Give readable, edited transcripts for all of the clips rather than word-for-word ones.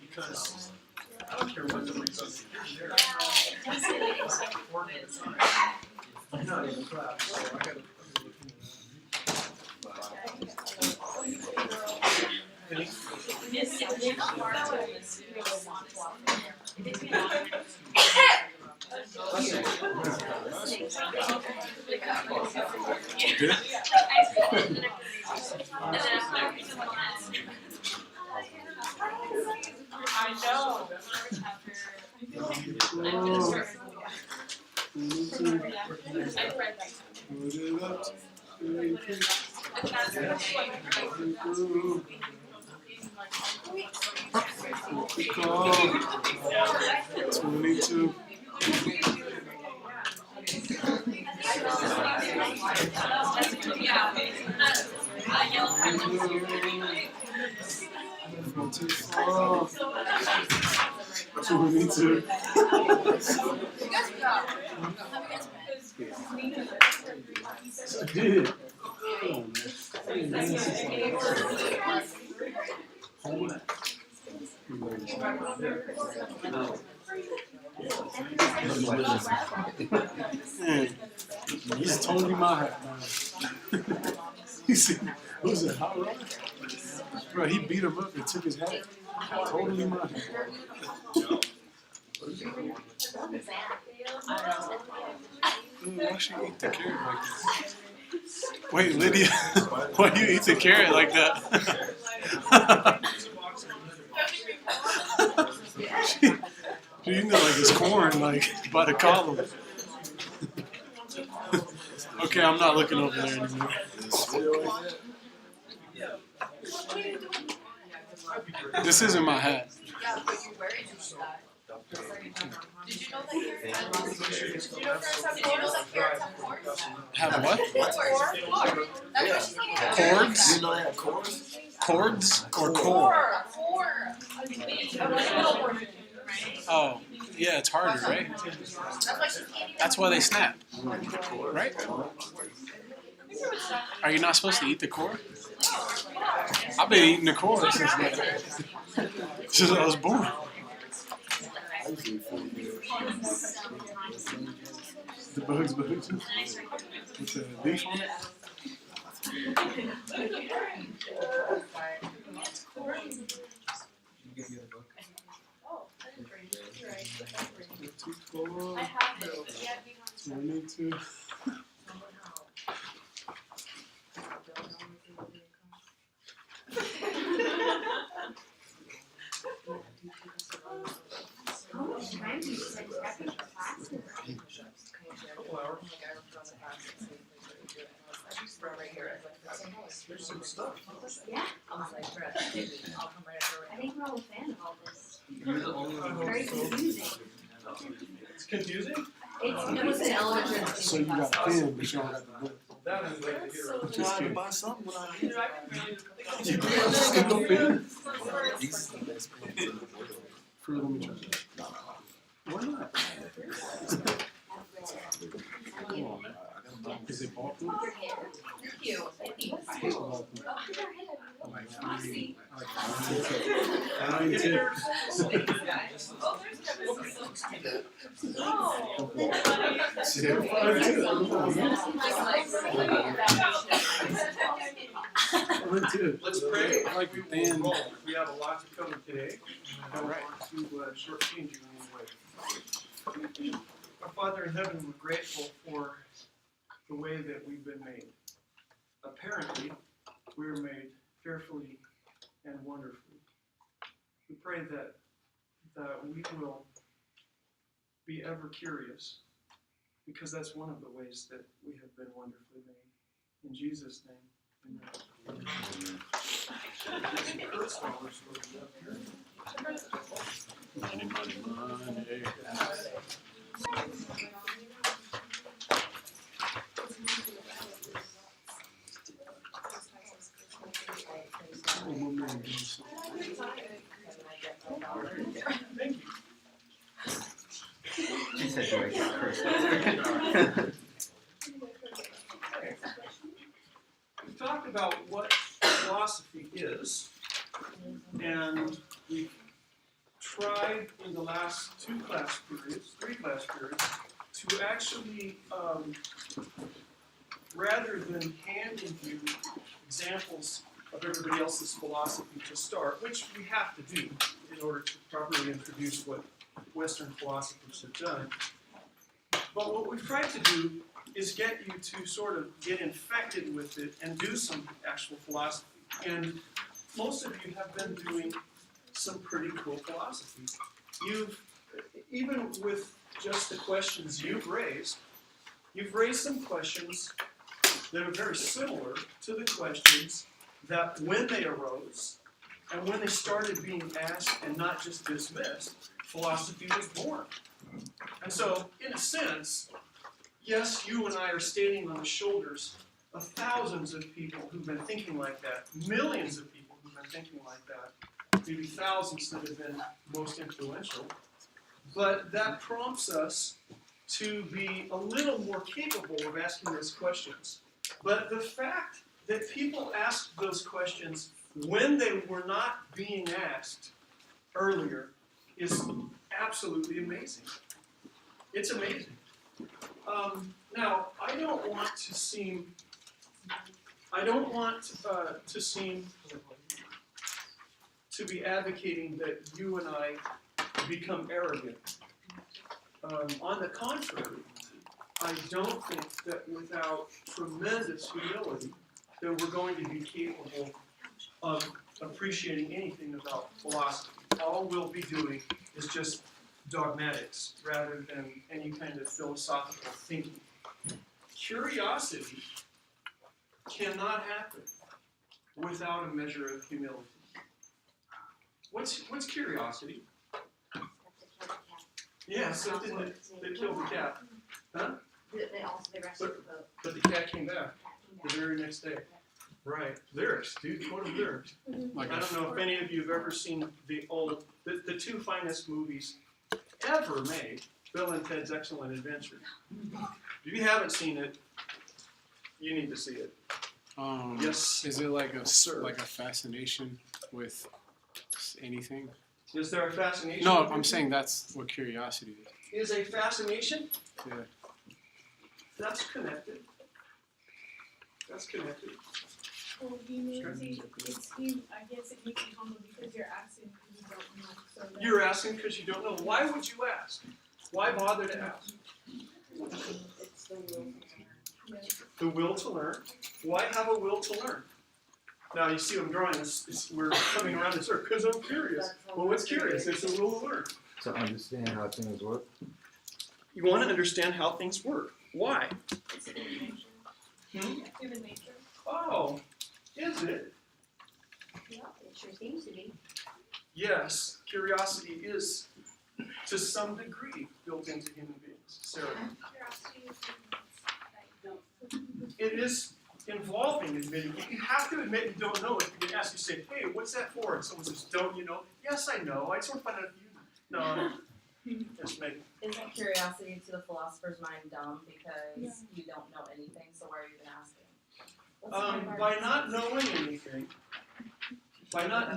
Because I don't care what the reason. I'm not in the class, so I gotta. Good? I know. Twenty-two. Twenty-two. Dude. Hold it. Man, he's totally my hat, man. He said, who's it, Hot Rod? Bro, he beat him up and took his hat. Totally my hat. Why should you eat the carrot like that? Wait, Lydia, why do you eat the carrot like that? You know, like it's corn, like by the column. Okay, I'm not looking over there anymore. This isn't my hat. Yeah, but you wear it just that. Did you know that carrots have corns? Have what? That's what she said. Cords? You know they have cords? Cords or core? Core. Oh, yeah, it's harder, right? That's why they snap, right? Are you not supposed to eat the core? I've been eating the core since I was born. The bugs with the leaf on it. I have it. Yeah, we have 22. There's some stuff. Yeah. I was like, Brett, I'll come right after. I think we're all a fan of all this. You're the only one. Very confusing. It's confusing? It was an elementary. So you got thin, but you don't got the book. That is way to hear. I'm trying to buy something when I'm here. You can't stick up in. Fruit, let me try that. Why not? Come on, man. Is it ball food? Cute. I hate ball food. I like fine tips. Let's pray. I like the thin. We have a lot to cover today. I don't want to shortchange you in any way. Our Father in heaven, we're grateful for the way that we've been made. Apparently, we were made fearfully and wonderfully. We pray that we will be ever curious, because that's one of the ways that we have been wonderfully made. In Jesus' name, amen. Money, money, money. Oh, my man does Thank you. She said you would get cursed. We've talked about what philosophy is, And we tried in the last three class periods, to actually, rather than handing you examples of everybody else's philosophy to start, which we have to do in order to properly introduce what Western philosophers have done. But what we've tried to do is get you to sort of get infected with it and do some actual philosophy. And most of you have been doing some pretty cool philosophy. Even with just the questions you've raised some questions that are very similar to the questions that when they arose and when they started being asked and not just dismissed, philosophy was born. And so, in a sense, yes, you and I are standing on the shoulders of thousands of people who've been thinking like that, millions of people who've been thinking like that, maybe thousands that have been most influential. But that prompts us to be a little more capable of asking those questions. But the fact that people asked those questions when they were not being asked earlier is absolutely amazing. It's amazing. Now, I don't want to seem to be advocating that you and I become arrogant. On the contrary, I don't think that without tremendous humility that we're going to be capable of appreciating anything about philosophy. All we'll be doing is just dogmatics rather than any kind of philosophical thinking. Curiosity cannot happen without a measure of humility. What's curiosity? Yeah, something that killed the cat. Huh? They rescued the boat. But the cat came back the very next day. Right. Lyrics, dude, quote of lyrics. Like I don't know if any of you have ever seen the two finest movies ever made, Bill and Ted's Excellent Adventure. If you haven't seen it, you need to see it. Yes. Is it like a Sir. fascination with anything? Is there a fascination? No, with I'm it? saying that's what curiosity is. Is a fascination? Yeah. That's connected. That's connected. Well, humility, I guess it makes you humble because you're asking because you don't know. So that- You're asking because you don't know. Why would you ask? Why bother to ask? It's the will to learn. Yeah. The will to learn. Why have a will to learn? Now you see what I'm drawing. We're coming around this circle because I'm curious. Well, what's curious? It's a will to learn. To understand how things work. You want to understand how things work. Why? It's human nature. Hmm? Human nature. Oh, is it? Yeah, it sure seems to be. Yes, curiosity is, to some degree, built into human beings. Sarah. Curiosity is don't. It is involving admitting. You have to admit you don't know it. You can ask, you say, hey, what's that for? And someone says, don't you know? Yes, I know. I just want to find out if you know. No, just make. Isn't curiosity to the philosopher's mind dumb because you don't know anything, so why are you even asking? What's the point of By our- not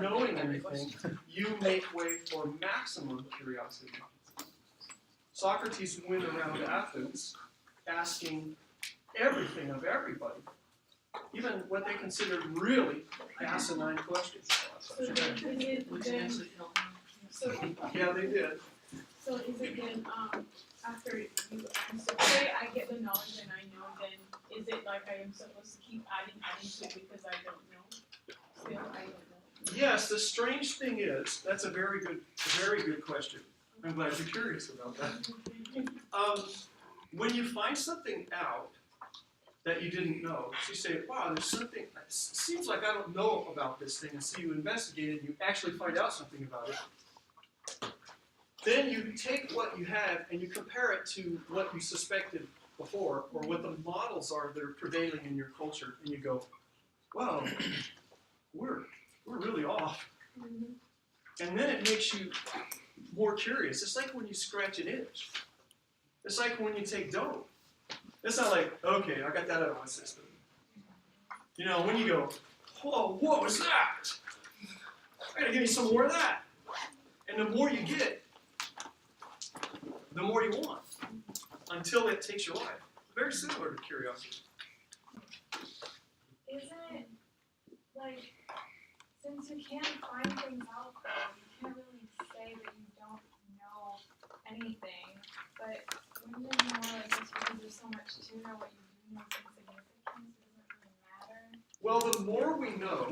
knowing anything, you make way for maximum curiosity. Socrates went around Athens asking everything of everybody, even what they considered really asinine questions. So then, Yeah, they did. So is it then, after you answer, say I get the knowledge and I know, then is it like I am supposed to keep adding to it because I don't know? Still, I don't know. Yes, the strange thing is, that's a very good question. I'm glad you're curious about that. When you find something out that you didn't know, so you say, wow, there's something, it seems like I don't know about this thing, and so you investigate it and you actually find out something about it. Then you take what you have and you compare it to what you suspected before, or what the models are that are prevailing in your culture, and you go, wow, we're really off. And then it makes you more curious. It's like when you scratch an itch. It's like when you take dope. It's not like, okay, I got that out of my system. You know, when you go, whoa, what was that? gotta give you some more of that. And the more you get, the more you want, until it takes your life. Very similar to curiosity. Isn't it like, since you can't find things out though, you can't really say that you don't know anything, but wouldn't it be more like just because there's so much to know what you do know is insignificant, it doesn't really matter? Well, the more we know,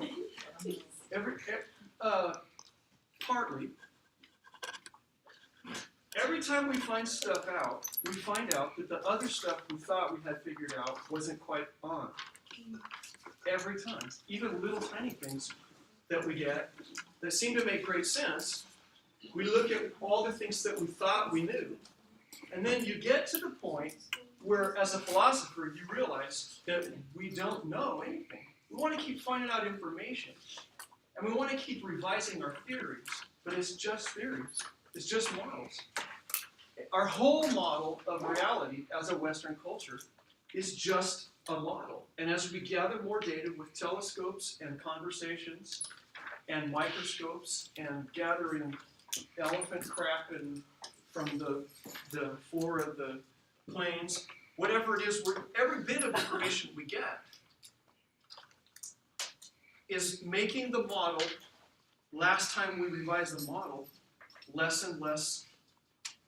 partly, every time we find stuff out, we find out that the other stuff we thought we had figured out wasn't quite on. Every time. Even little tiny things that we get that seem to make great sense, we look at all the things that we thought we knew, and then you get to the point where, as a philosopher, you realize that we don't know anything. We want to keep finding out information, and we want to keep revising our theories, but it's just theories. It's just models. Our whole model of reality as a Western culture is just a model. And as we gather more data with telescopes and conversations and microscopes and gathering elephant crap from the floor of the plains, whatever it is, every bit of information we get is making the model, last time we revised the model, less and less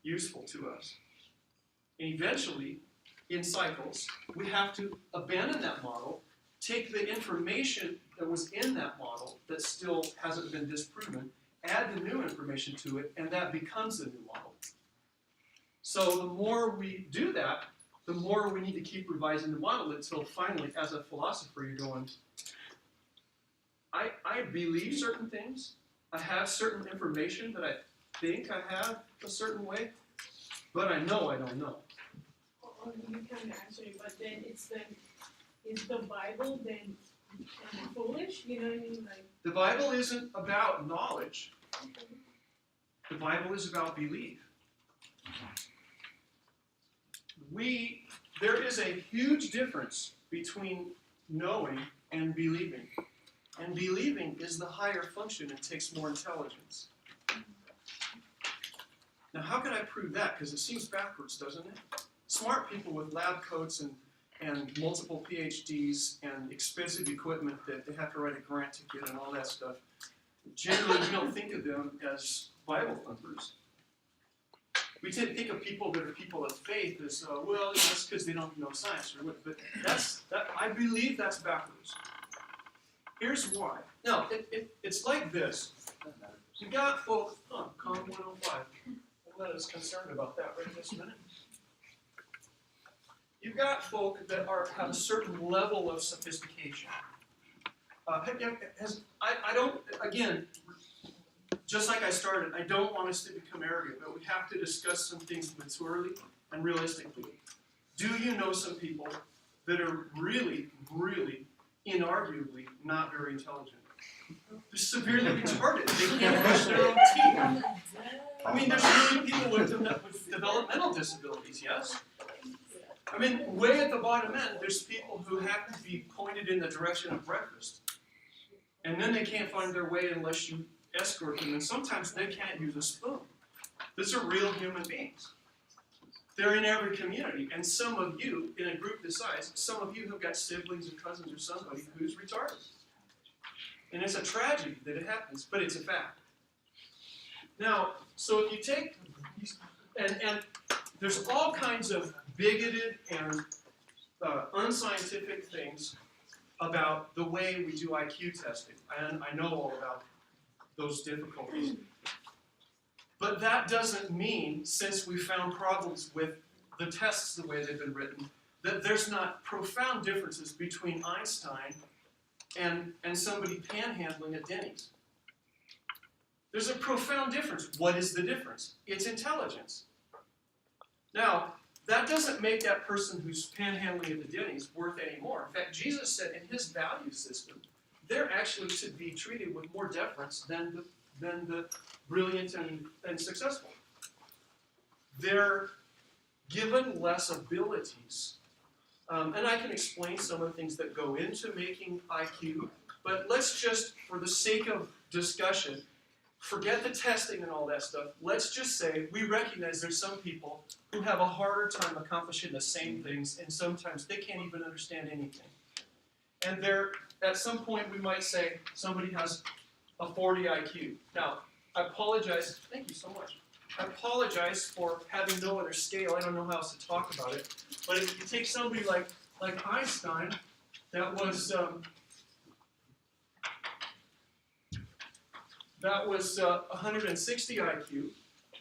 useful to us. And eventually, in cycles, we have to abandon that model, take the information that was in that model that still hasn't been disproven, add the new information to it, and that becomes the new model. So the more we do that, the more we need to keep revising the model until finally, as a philosopher, you're going, I believe certain things, I have certain information that I think I have a certain way, but I know I don't know. Or you kind of answer it, but then is the Bible then foolish? You know what I mean? Like, The Bible isn't about knowledge. The Bible is about belief. There is a huge difference between knowing and believing. And believing is the higher function and takes more intelligence. Now, how can I prove that? Because it seems backwards, doesn't it? Smart people with lab coats and multiple PhDs and expensive equipment that they have to write a grant to get and all that stuff, generally we don't think of them as Bible thumpers. We tend to think of people that are people of faith as, well, that's because they don't know science. Or what, but I believe that's backwards. Here's why. No, it's like this. You got folks, COM 105. I'm not as concerned about that right this minute. You've got folk that have a certain level of sophistication. I don't, again, just like I started, I don't want us to become arrogant, but we have to discuss some things maturely and realistically. Do you know some people that are really, really, inarguably not very intelligent? They're severely retarded. They can't brush their own teeth. I mean, there's really people with developmental disabilities, yes? I mean, way at the bottom end, there's people who have to be pointed in the direction of breakfast. And then they can't find their way unless you escort them, and sometimes they can't use a spoon. These are real human beings. They're in every community, and some of you, in a group this size, some of you have got siblings or cousins or somebody who's retarded. And it's a tragedy that it happens, but it's a fact. Now, so if you take, and there's all kinds of bigoted and unscientific things about the way we do IQ testing, and I know all about those difficulties. But that doesn't mean, since we found problems with the tests the way they've been written, that there's not profound differences between Einstein and somebody panhandling at Denny's. There's a profound difference. What is the difference? It's intelligence. Now, that doesn't make that person who's panhandling at the Denny's worth any more. In fact, Jesus said in his value system, they're actually to be treated with more deference than the brilliant and successful. They're given less abilities. And I can explain some of the things that go into making IQ, but let's just, for the sake of discussion, forget the testing and all that stuff. Let's just say we recognize there's some people who have a harder time accomplishing the same things, and sometimes they can't even understand anything. And at some point we might say somebody has a 40 IQ. Now, I apologize, thank you so much. I apologize for having no other scale. I don't know how else to talk about it. But if you take somebody like Einstein, that was 160 IQ.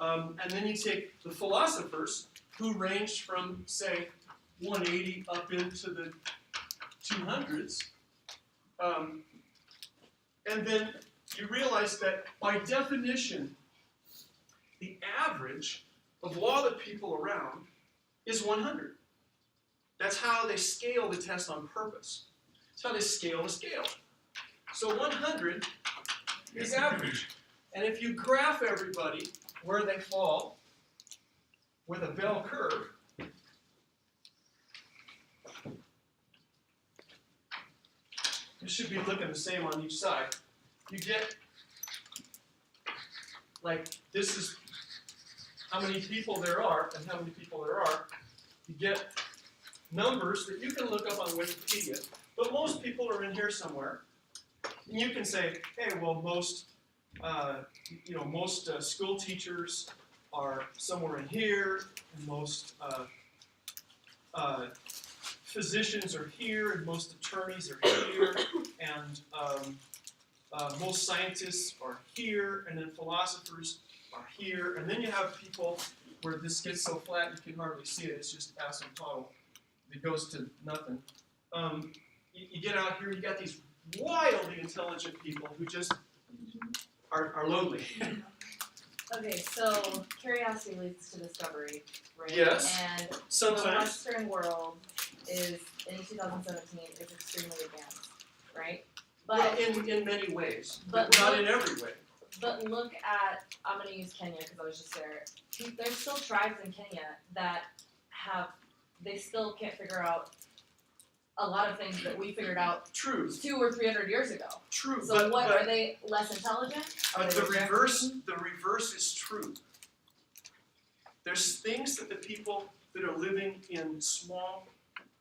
And then you take the philosophers who ranged from, say, 180 up into the 200s. And then you realize that by definition, the average of all the people around is 100. That's how they scale the test on purpose. That's how they scale the scale. So 100 is average. And if you graph everybody where they fall with a bell curve, it should be looking the same on each side. You get, like, this is how many people there are and how many people there are. You get numbers that you can look up on Wikipedia, but most people are in here somewhere. And you can say, hey, well, most school teachers are somewhere in here, and most physicians are here, and most attorneys are here, and most scientists are here, and then philosophers are here, and then you have people where this gets so flat you can hardly see it. It's just asymptotal. It goes to nothing. You get out here, you got these wildly intelligent people who just are lonely. Okay, so curiosity leads to discovery, right? Yes, And the sometimes. Western world is, in 2017, is extremely advanced, right? Well, But in many ways, but but not look- in every way. But look at, I'm going to use Kenya because I was just there. There's still tribes in Kenya that they still can't figure out a lot of things that we figured out True, 200 or 300 years ago. true. So but are they less intelligent? Are they the reverse rejecting? is true. There's things that the people that are living in small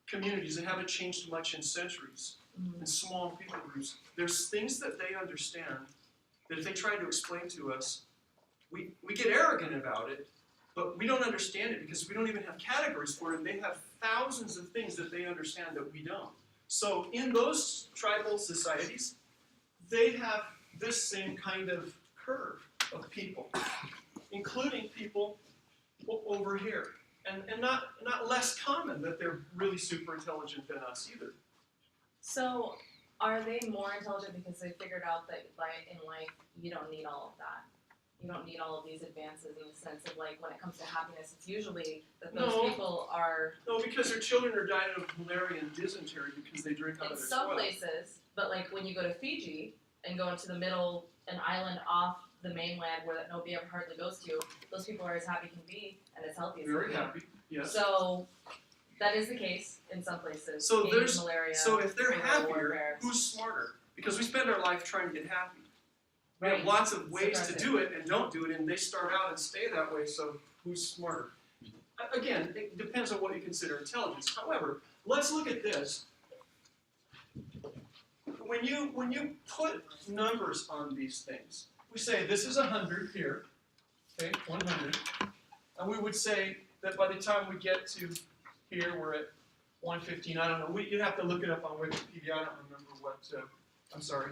communities that haven't changed much in centuries, in small people groups, there's things that they understand that if they try to explain to us, we get arrogant about it, but we don't understand it because we don't even have categories for it, and they have thousands of things that they understand that we don't. So in those tribal societies, they have this same kind of curve of people, including people over here. And not less common that they're really super intelligent than us either. So are they more intelligent because they figured out that in life you don't need all of that? You don't need all of these advances in the sense of like when it comes to happiness, it's usually that those No. people are No, because their children are dying of malaria and dysentery because they drink out in of their some soil. places, but like when you go to Fiji and go into the middle, an island off the mainland where that nobody ever hardly goes to, those people are as happy can be and as healthy as Very can be. happy, yes. So that is the case in some places. So AIDS, there's- malaria, So if they're guerrilla happier, warfare. who's smarter? Because we spend our life trying to get happy. We Right. have lots of ways to Surprising. do it and don't do it, and they start out and stay that way, so who's smarter? Again, it depends on what you consider intelligence. However, let's look at this. When you put numbers on these things, we say this is 100 here, okay, 100, and we would say that by the time we get to here, we're at 115. I don't know. You'd have to look it up on Wikipedia. I don't remember what. I'm sorry,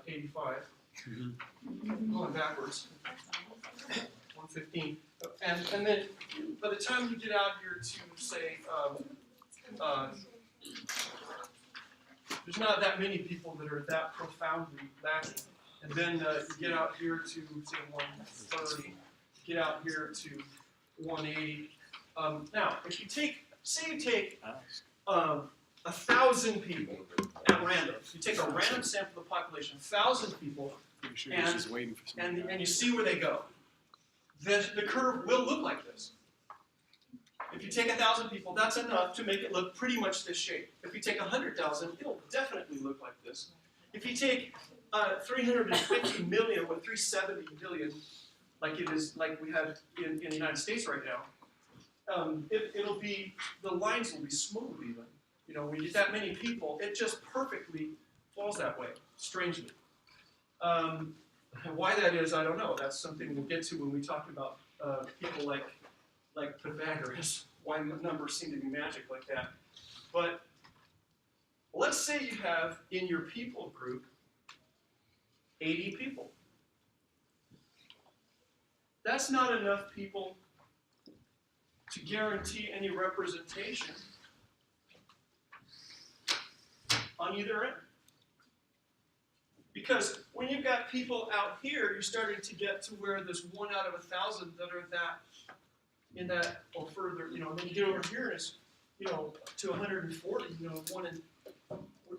85. Going backwards. 115. And then by the time you get out here to say, there's not that many people that are that profoundly lacking. And then you get out here to say 130. Get out here to 180. Now, if you take, say you take 1,000 people at random. You take a random sample of the population, 1,000 people, Pretty sure And- he's just waiting for something. and you see where they go. The curve will look like this. If you take 1,000 people, that's enough to make it look pretty much this shape. If you take 100,000, it'll definitely look like this. If you take 350 million, what 370 billion, like it is, like we have in the United States right now, it'll be, the lines will be smooth even. You know, when you get that many people, it just perfectly falls that way, strangely. Why that is, I don't know. That's something we'll get to when we talk about people like Pythagoras, why numbers seem to be magic like that. But let's say you have in your people group 80 people. That's not enough people to guarantee any representation on either end. Because when you've got people out here, you're starting to get to where there's 1 out of 1,000 that are that, in that, or further, you know, then you get over here and it's, you know, to 140, you know, 1 in,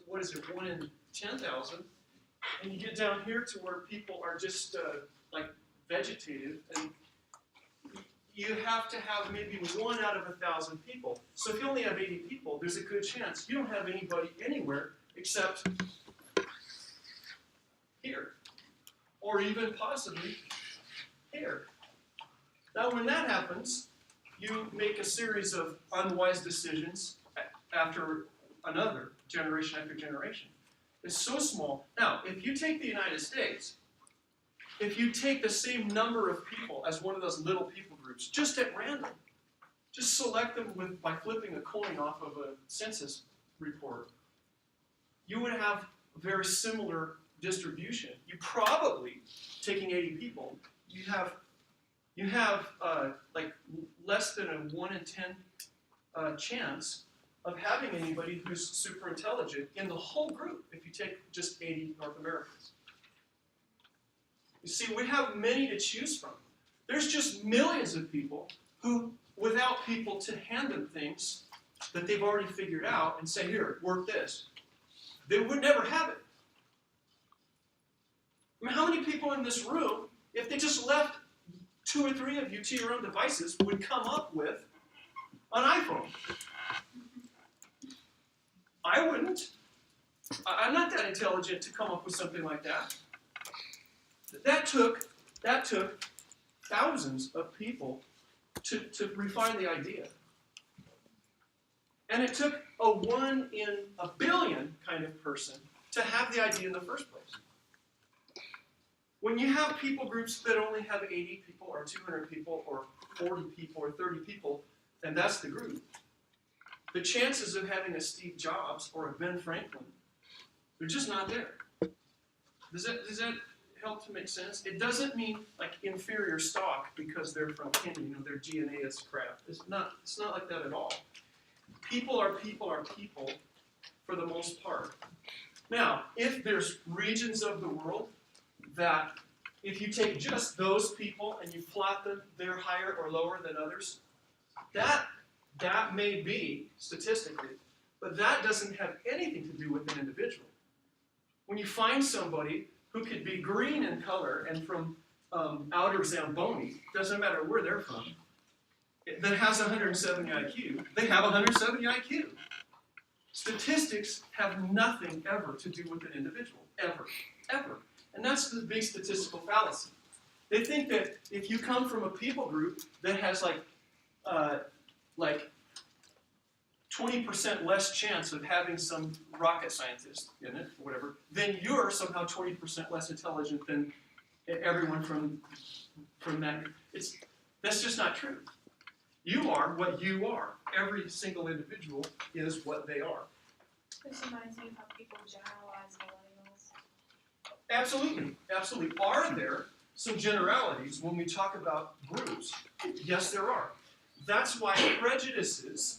what is it, 1 in 10,000. And you get down here to where people are just like vegetative, and you have to have maybe 1 out of 1,000 people. So if you only have 80 people, there's a good chance you don't have anybody anywhere except here, or even possibly here. Now when that happens, you make a series of unwise decisions after another, generation after generation. It's so small. Now, if you take the United States, if you take the same number of people as one of those little people groups, just at random, just select them by flipping a coin off of a census report, you would have a very similar distribution. You probably, taking 80 people, you have like less than a 1 in 10 chance of having anybody who's super intelligent in the whole group if you take just 80 North Americans. You see, we have many to choose from. There's just millions of people who, without people to hand them things that they've already figured out and say, here, work this, they would never have it. I mean, how many people in this room, if they just left 2 or 3 of you to your own devices, would come up with an iPhone? I wouldn't. I'm not that intelligent to come up with something like that. That took thousands of people to refine the idea. And it took a 1 in a billion kind of person to have the idea in the first place. When you have people groups that only have 80 people or 200 people or 40 people or 30 people, and that's the group, the chances of having a Steve Jobs or a Ben Franklin, they're just not there. Does that help to make sense? It doesn't mean like inferior stock because they're from Kenya, you know, their DNA is crap. It's not like that at all. People are people for the most part. Now, if there's regions of the world that if you take just those people and you plot them, they're higher or lower than others, that may be statistically, but that doesn't have anything to do with an individual. When you find somebody who could be green in color and from outer Zamboni, doesn't matter where they're from, that has 170 IQ, they have 170 IQ. Statistics have nothing ever to do with an individual, ever, ever. And that's the big statistical fallacy. They think that if you come from a people group that has like 20% less chance of having some rocket scientist in it, or whatever, then you're somehow 20% less intelligent than everyone from that. That's just not true. You are what you are. Every single individual is what they are. This reminds me of how people generalize millennials. Absolutely, absolutely. Are there some generalities when we talk about groups? Yes, there are. That's why prejudices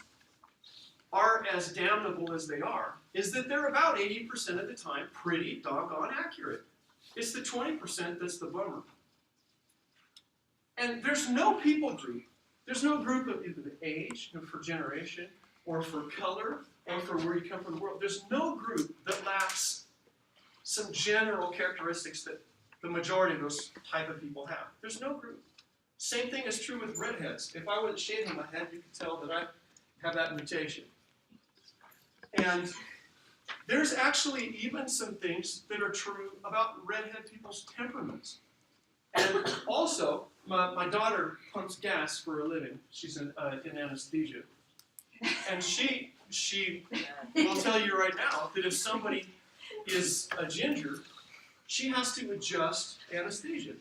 are as damnable as they are, is that they're about 80% of the time pretty doggone accurate. It's the 20% that's the bummer. And there's no people group. There's no group of either the age, for generation, or for color, or for where you come from in the world. There's no group that lacks some general characteristics that the majority of those type of people have. There's no group. Same thing is true with redheads. If I wasn't shaving my head, you could tell that I have that mutation. And there's actually even some things that are true about redhead people's temperaments. And also, my daughter pumps gas for a living. She's in anesthesia. And she will tell you right now that if somebody is a ginger, she has to adjust anesthesia.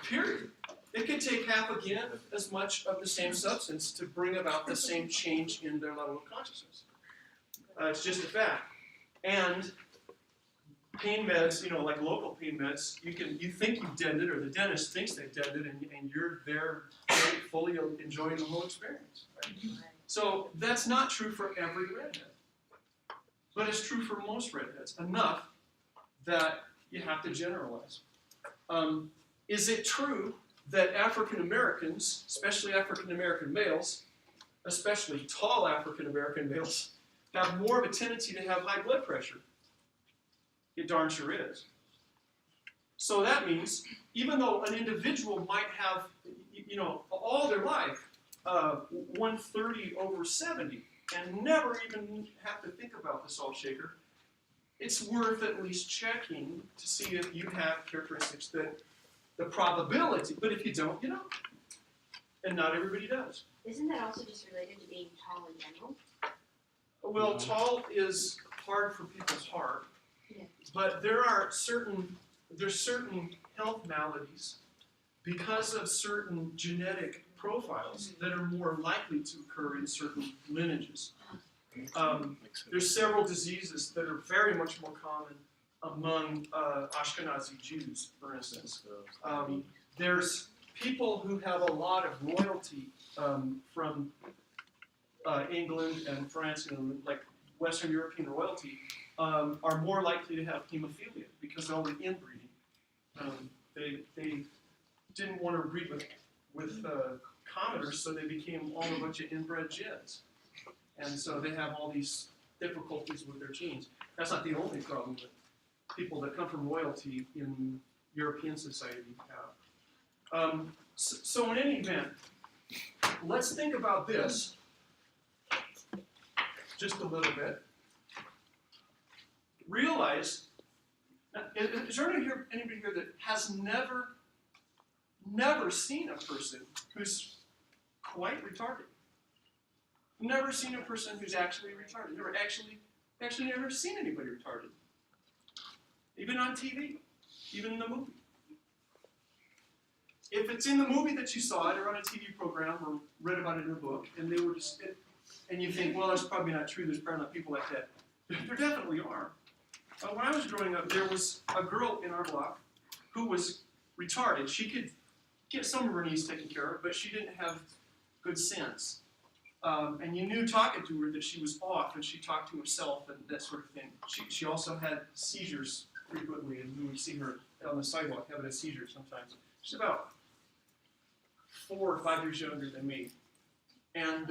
Period. It can take half again as much of the same substance to bring about the same change in their level of consciousness. It's just a fact. And pain meds, like local pain meds, you think you've deadened it, or the dentist thinks they've deadened it, and you're there fully enjoying the whole experience. Right? So that's not true for every redhead, but it's true for most redheads, enough that you have to generalize. Is it true that African Americans, especially African American males, especially tall African American males, have more of a tendency to have high blood pressure? It darn sure is. So that means, even though an individual might have, all their life, 130/70, and never even have to think about the salt shaker, it's worth at least checking to see if you have characteristics that the probability, but if you don't, you don't. And not everybody does. Isn't that also just related to being tall in general? Well, tall is hard for people's heart, Yeah. but there's certain health maladies because of certain genetic profiles that are more likely to occur in certain lineages. There's several diseases that are very much more common among Ashkenazi Jews, for instance. There's people who have a lot of royalty from England and France, like Western European royalty, are more likely to have hemophilia because of all the inbreeding. They didn't want to breed with commoners, so they became all a bunch of inbred Jeds. And so they have all these difficulties with their genes. That's not the only problem that people that come from royalty in European society have. So in any event, let's think about this just a little bit. Realize, is there anybody here that has never seen a person who's quite retarded? Never seen a person who's actually retarded. Never actually never seen anybody retarded. Even on TV, even in the movie. If it's in the movie that you saw it, or on a TV program, or read about it in a book, and they were just, and you think, well, that's probably not true. There's probably not people like that. There definitely are. When I was growing up, there was a girl in our block who was retarded. She could get some of her needs taken care of, but she didn't have good sense. And you knew talking to her that she was off, and she talked to herself and that sort of thing. She also had seizures frequently, and we would see her on the sidewalk having a seizure sometimes. She's about 4 or 5 years younger than me. And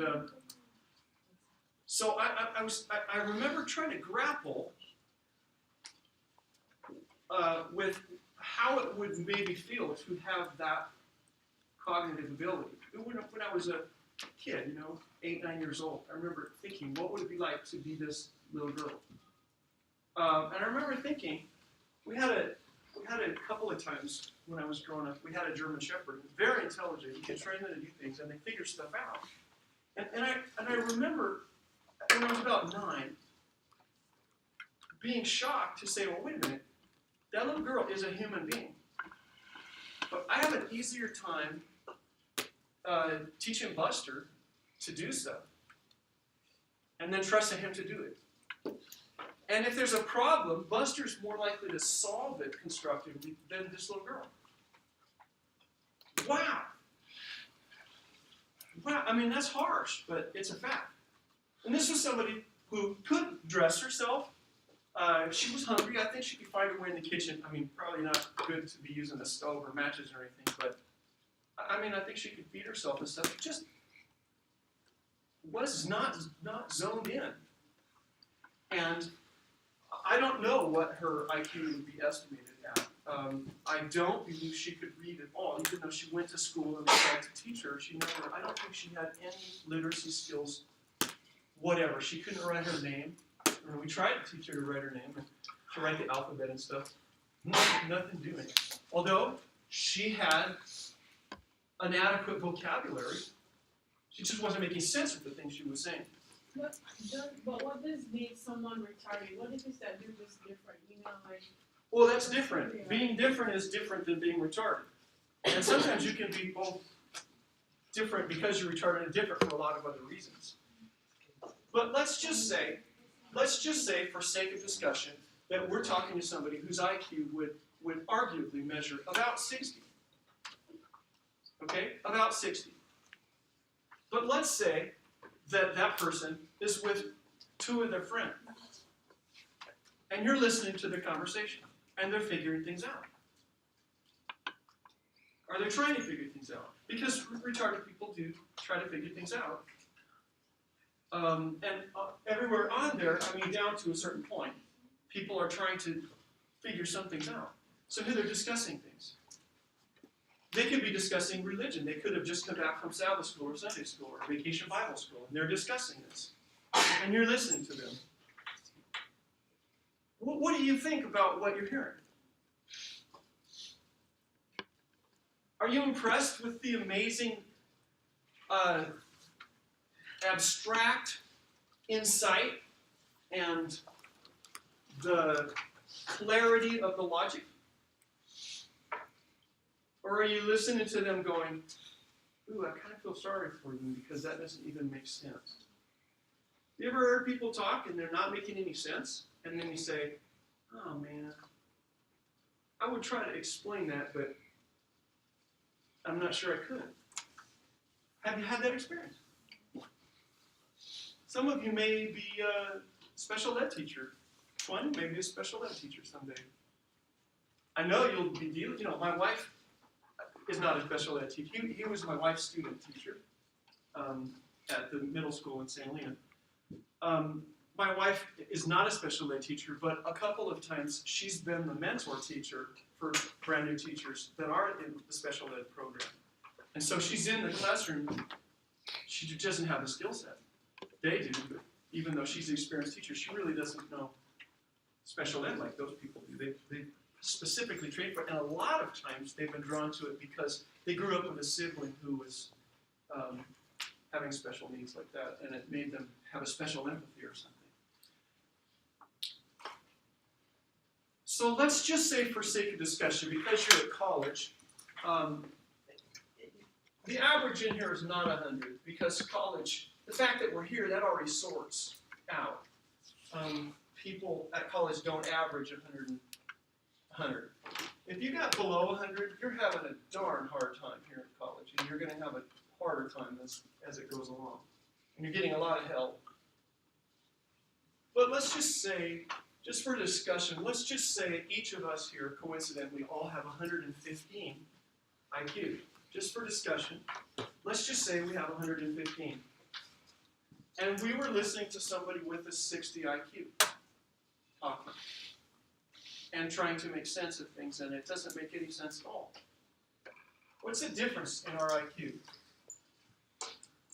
so I remember trying to grapple with how it would maybe feel to have that cognitive ability. When I was a kid, 8, 9 years old, I remember thinking, what would it be like to be this little girl? And I remember thinking, we had a couple of times when I was growing up, we had a German Shepherd, very intelligent. You can train them to do things, and they figure stuff out. And I remember when I was about 9, being shocked to say, well, wait a minute, that little girl is a human being. But I have an easier time teaching Buster to do stuff, and then trusting him to do it. And if there's a problem, Buster's more likely to solve it constructively than this little girl. Wow. I mean, that's harsh, but it's a fact. And this was somebody who could dress herself. She was hungry. I think she could find her way in the kitchen. I mean, probably not good to be using a stove or matches or anything, but I think she could feed herself and stuff. It just was not zoned in. And I don't know what her IQ would be estimated at. I don't believe she could read at all, even though she went to school and tried to teach her. I don't think she had any literacy skills, whatever. She couldn't write her name. And we tried to teach her to write her name and to write the alphabet and stuff. Nothing doing. Although she had an adequate vocabulary, she just wasn't making sense of the things she was saying. But what does make someone retarded? What is it that they're just different? You know, like. Well, that's different. Being different is different than being retarded. And sometimes you can be both different because you're retarded and different for a lot of other reasons. But let's just say, for sake of discussion, that we're talking to somebody whose IQ would arguably measure about 60. Okay? About 60. But let's say that that person is with two of their friends. And you're listening to their conversation. And they're figuring things out. Are they trying to figure things out? Because retarded people do try to figure things out. Everywhere on there, I mean, down to a certain point, people are trying to figure some things out. So here they're discussing things. They could be discussing religion. They could have just come back from Sabbath school or Sunday school or vacation Bible school, and they're discussing this. And you're listening to them. What do you think about what you're hearing? Are you impressed with the amazing, abstract insight and the clarity of the logic? Or are you listening to them going, ooh, I kind of feel sorry for them because that doesn't even make sense? You ever heard people talk and they're not making any sense? And then you say, oh man, I would try to explain that, but I'm not sure I could. Have you had that experience? Some of you may be a special ed teacher. One may be a special ed teacher someday. I know you'll be dealing, my wife is not a special ed teacher. He was my wife's student teacher at the middle school in St. Helena. My wife is not a special ed teacher, but a couple of times she's been the mentor teacher for brand new teachers that are in the special ed program. And so she's in the classroom. She doesn't have the skill set. They do, but even though she's an experienced teacher, she really doesn't know special ed like those people do. They specifically trained for it, and a lot of times they've been drawn to it because they grew up with a sibling who was having special needs like that, and it made them have a special empathy or something. So let's just say, for sake of discussion, because you're at college, the average in here is not 100, because college, the fact that we're here, that already sorts out. People at college don't average 100. If you got below 100, you're having a darn hard time here at college, and you're going to have a harder time as it goes along. And you're getting a lot of help. But let's just say, just for discussion, let's just say each of us here, coincidentally, all have 115 IQ. Just for discussion, let's just say we have 115. And we were listening to somebody with a 60 IQ talking and trying to make sense of things, and it doesn't make any sense at all. What's the difference in our IQ?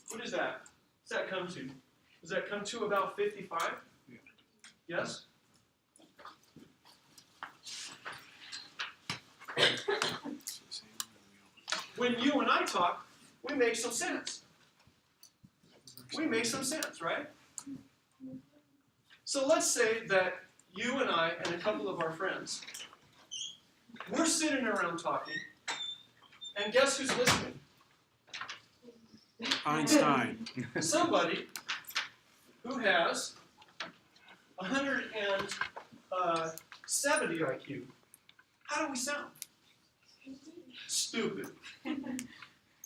What is that? What does that come to? Does that come to about 55? Yeah. Yes? When you and I talk, we make some sense. We make some sense, right? So let's say that you and I and a couple of our friends, we're sitting around talking, and guess who's listening? Einstein. Somebody who has 170 IQ. How do we sound? Stupid.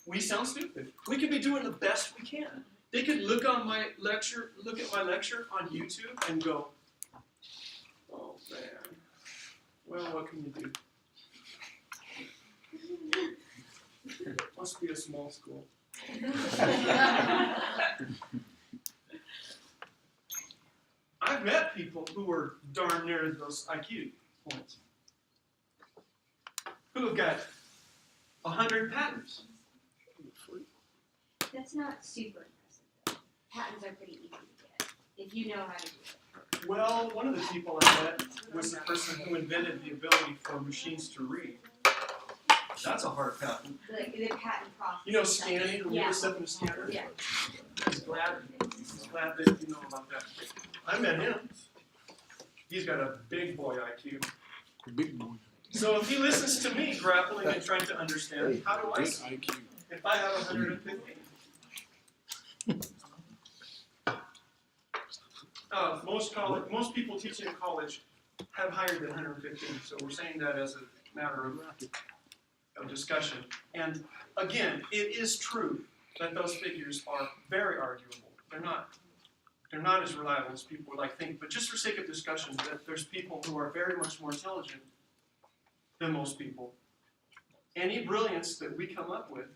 We sound stupid. We could be doing the best we can. They could look at my lecture on YouTube and go, oh man, well, what can you do? Must be a small school. I've met people who were darn near those IQ points, who have got 100 patents. That's not super impressive though. Patents are pretty easy to get, if you know how to do it. Well, one of the people I met was the person who invented the ability for machines to read. That's a hard patent. The patent process. You know scanning, when you Yeah. put stuff in a scanner? Yeah. He's glad that you know about that. I met him. He's got a big boy IQ. Big boy. So if he listens to me grappling and trying to understand, how do I Big see IQ. if I have 150? Most people teaching in college have higher than 115, so we're saying that as a matter of discussion. And again, it is true that those figures are very arguable. They're not as reliable as people would like to think. But just for sake of discussion, that there's people who are very much more intelligent than most people. Any brilliance that we come up with,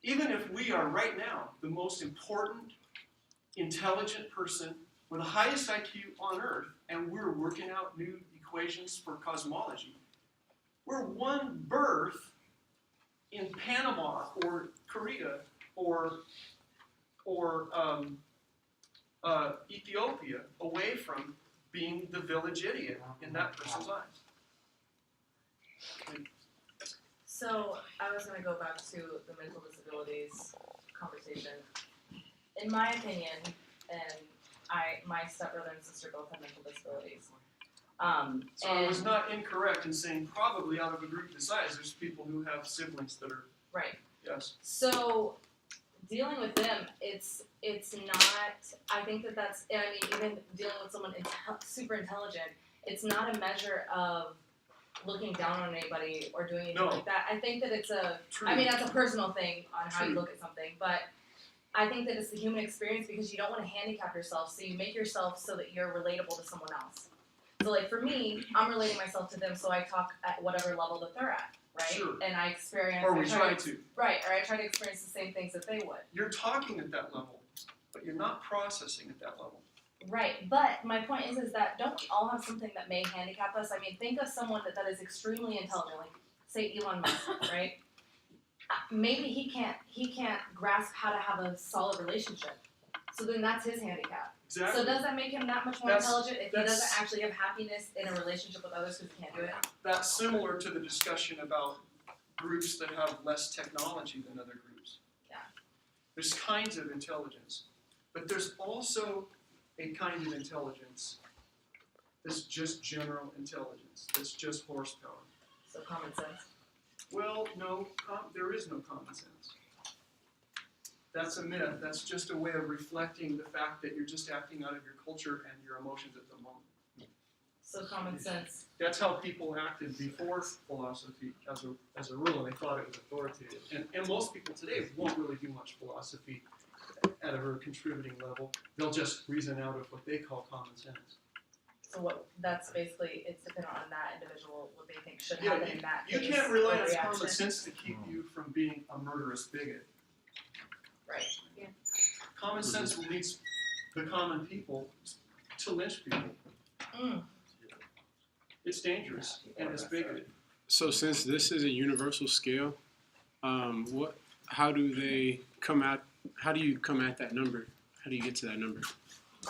even if we are right now the most important, intelligent person with the highest IQ on Earth, and we're working out new equations for cosmology, we're one birth in Panama or Korea or Ethiopia away from being the village idiot in that person's eyes. So I was gonna go back to the mental disabilities conversation. In my opinion, and my stepbrother and sister both have mental disabilities. So I was not incorrect in saying probably out of a group this size, there's people who have siblings that are, Right. yes. So dealing with them, it's not. I think that's. I mean, even dealing with someone super intelligent, it's not a measure of looking down on anybody or doing anything No. like that. I think that it's a. True. I mean, that's a personal thing on how you True. look at something, but I think that it's the human experience because you don't want to handicap yourself, so you make yourself so that you're relatable to someone else. So, like for me, I'm relating myself to them, so I talk at whatever level that they're at, right? Sure. And I experience. Or we I try to. Right, or I try to experience the same things that they would. You're talking at that level, but you're not processing at that level. Right, but my point is that don't we all have something that may handicap us? I mean, think of someone that is extremely intelligent, like say Elon Musk, right? Maybe he can't grasp how to have a solid relationship. So then that's his handicap. Exactly. So does that make him that much more That's- intelligent if he that's- doesn't actually have happiness in a relationship with others because he can't do it? That's similar to the discussion about groups that have less technology than other groups. Yeah. There's kinds of intelligence, but there's also a kind of intelligence that's just general intelligence, that's just horsepower. So common sense. Well, no, there is no common sense. That's a myth. That's just a way of reflecting the fact that you're just acting out of your culture and your emotions at the moment. So common sense. That's how people acted before philosophy as a rule, and they thought it was authoritative. And most people today won't really do much philosophy at a very contributing level. They'll just reason out of what they call common sense. So what? That's basically it's dependent on that individual what they think should Yeah, happen in that You case can't rely or on reaction. common sense to keep you from being a murderous bigot. Right. Common sense leads the common people to lynch people. Mm. It's dangerous and it's bigoted. So since this is a universal scale, how do you come at that number? How do you get to that number?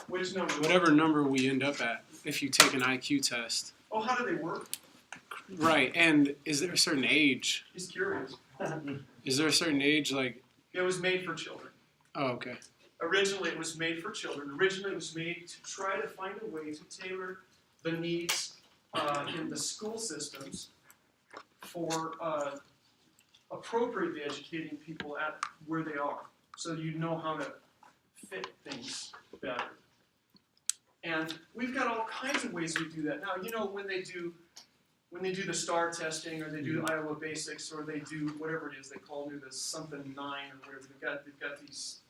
Which number? Whatever number we end up at, if you take an IQ test. Oh, how do they work? Right, and is there a certain age? He's curious. Is there a certain age, like, It was made for children. oh, okay. Originally, it was made for children. Originally, it was made to try to find a way to tailor the needs in the school systems for appropriately educating people at where they are, so you know how to fit things better. And we've got all kinds of ways we do that now. You know, when they do the STAR testing, or they do Iowa Basics, or they do whatever it is they call new the something 9 or whatever. They've got these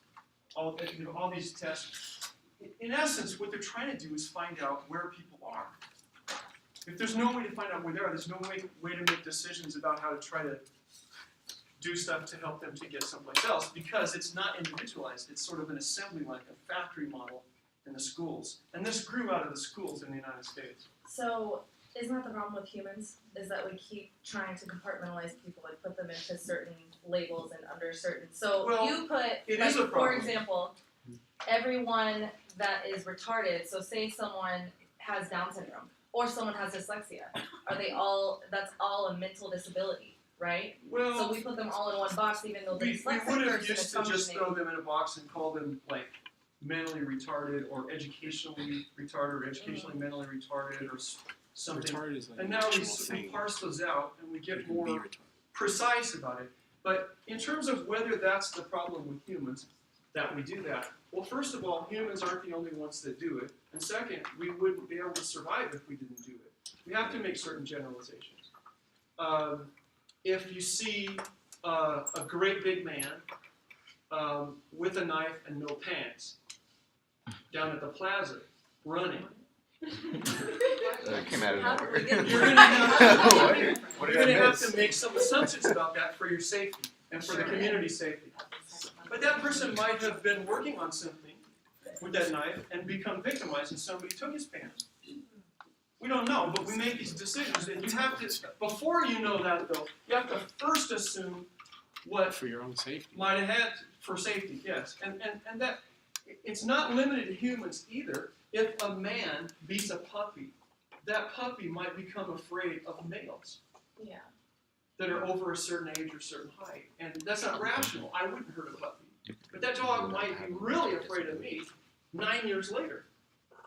all these tests. In essence, what they're trying to do is find out where people are. If there's no way to find out where they are, there's no way to make decisions about how to try to do stuff to help them to get someplace else, because it's not individualized. It's sort of an assembly line, a factory model in the schools. And this grew out of the schools in the United States. So isn't that the problem with humans? Is that we keep trying to compartmentalize people and put them into certain labels and under certain. So Well, you put, it like, is a for problem. example, everyone that is retarded, so say someone has Down syndrome, or someone has dyslexia, are they all, that's all a mental disability, right? So Well, we put them all in one box even though the we dyslexic would have person is used to just functioning. throw them in a box and call them like mentally retarded or educationally retarded or educationally mentally retarded or something. Retarded is like And an now actual we thing. parse those out and we You get can more be retarded. precise about it. But in terms of whether that's the problem with humans, that we do that, well, first of all, humans aren't the only ones that do it. And second, we wouldn't be able to survive if we didn't do it. We have to make certain generalizations. If you see a great big man with a knife and no pants down at the plaza running, It came out of How did we nowhere. get You're gonna have What? you're What gonna did I have miss? to make some assumptions about that for your safety and for the Sure. community's safety. But that person might have been working on something with that knife and become victimized and somebody took his pants. We don't know, but we make these decisions and you have to, before you know that though, you have to first assume what For your own safety. might have had for safety, yes. And that, it's not limited to humans either. If a man beats a puppy, that puppy might become afraid of males Yeah. that are over a certain age or certain height. And that's not rational. I wouldn't hurt a puppy. But that dog might be really afraid of me 9 years later.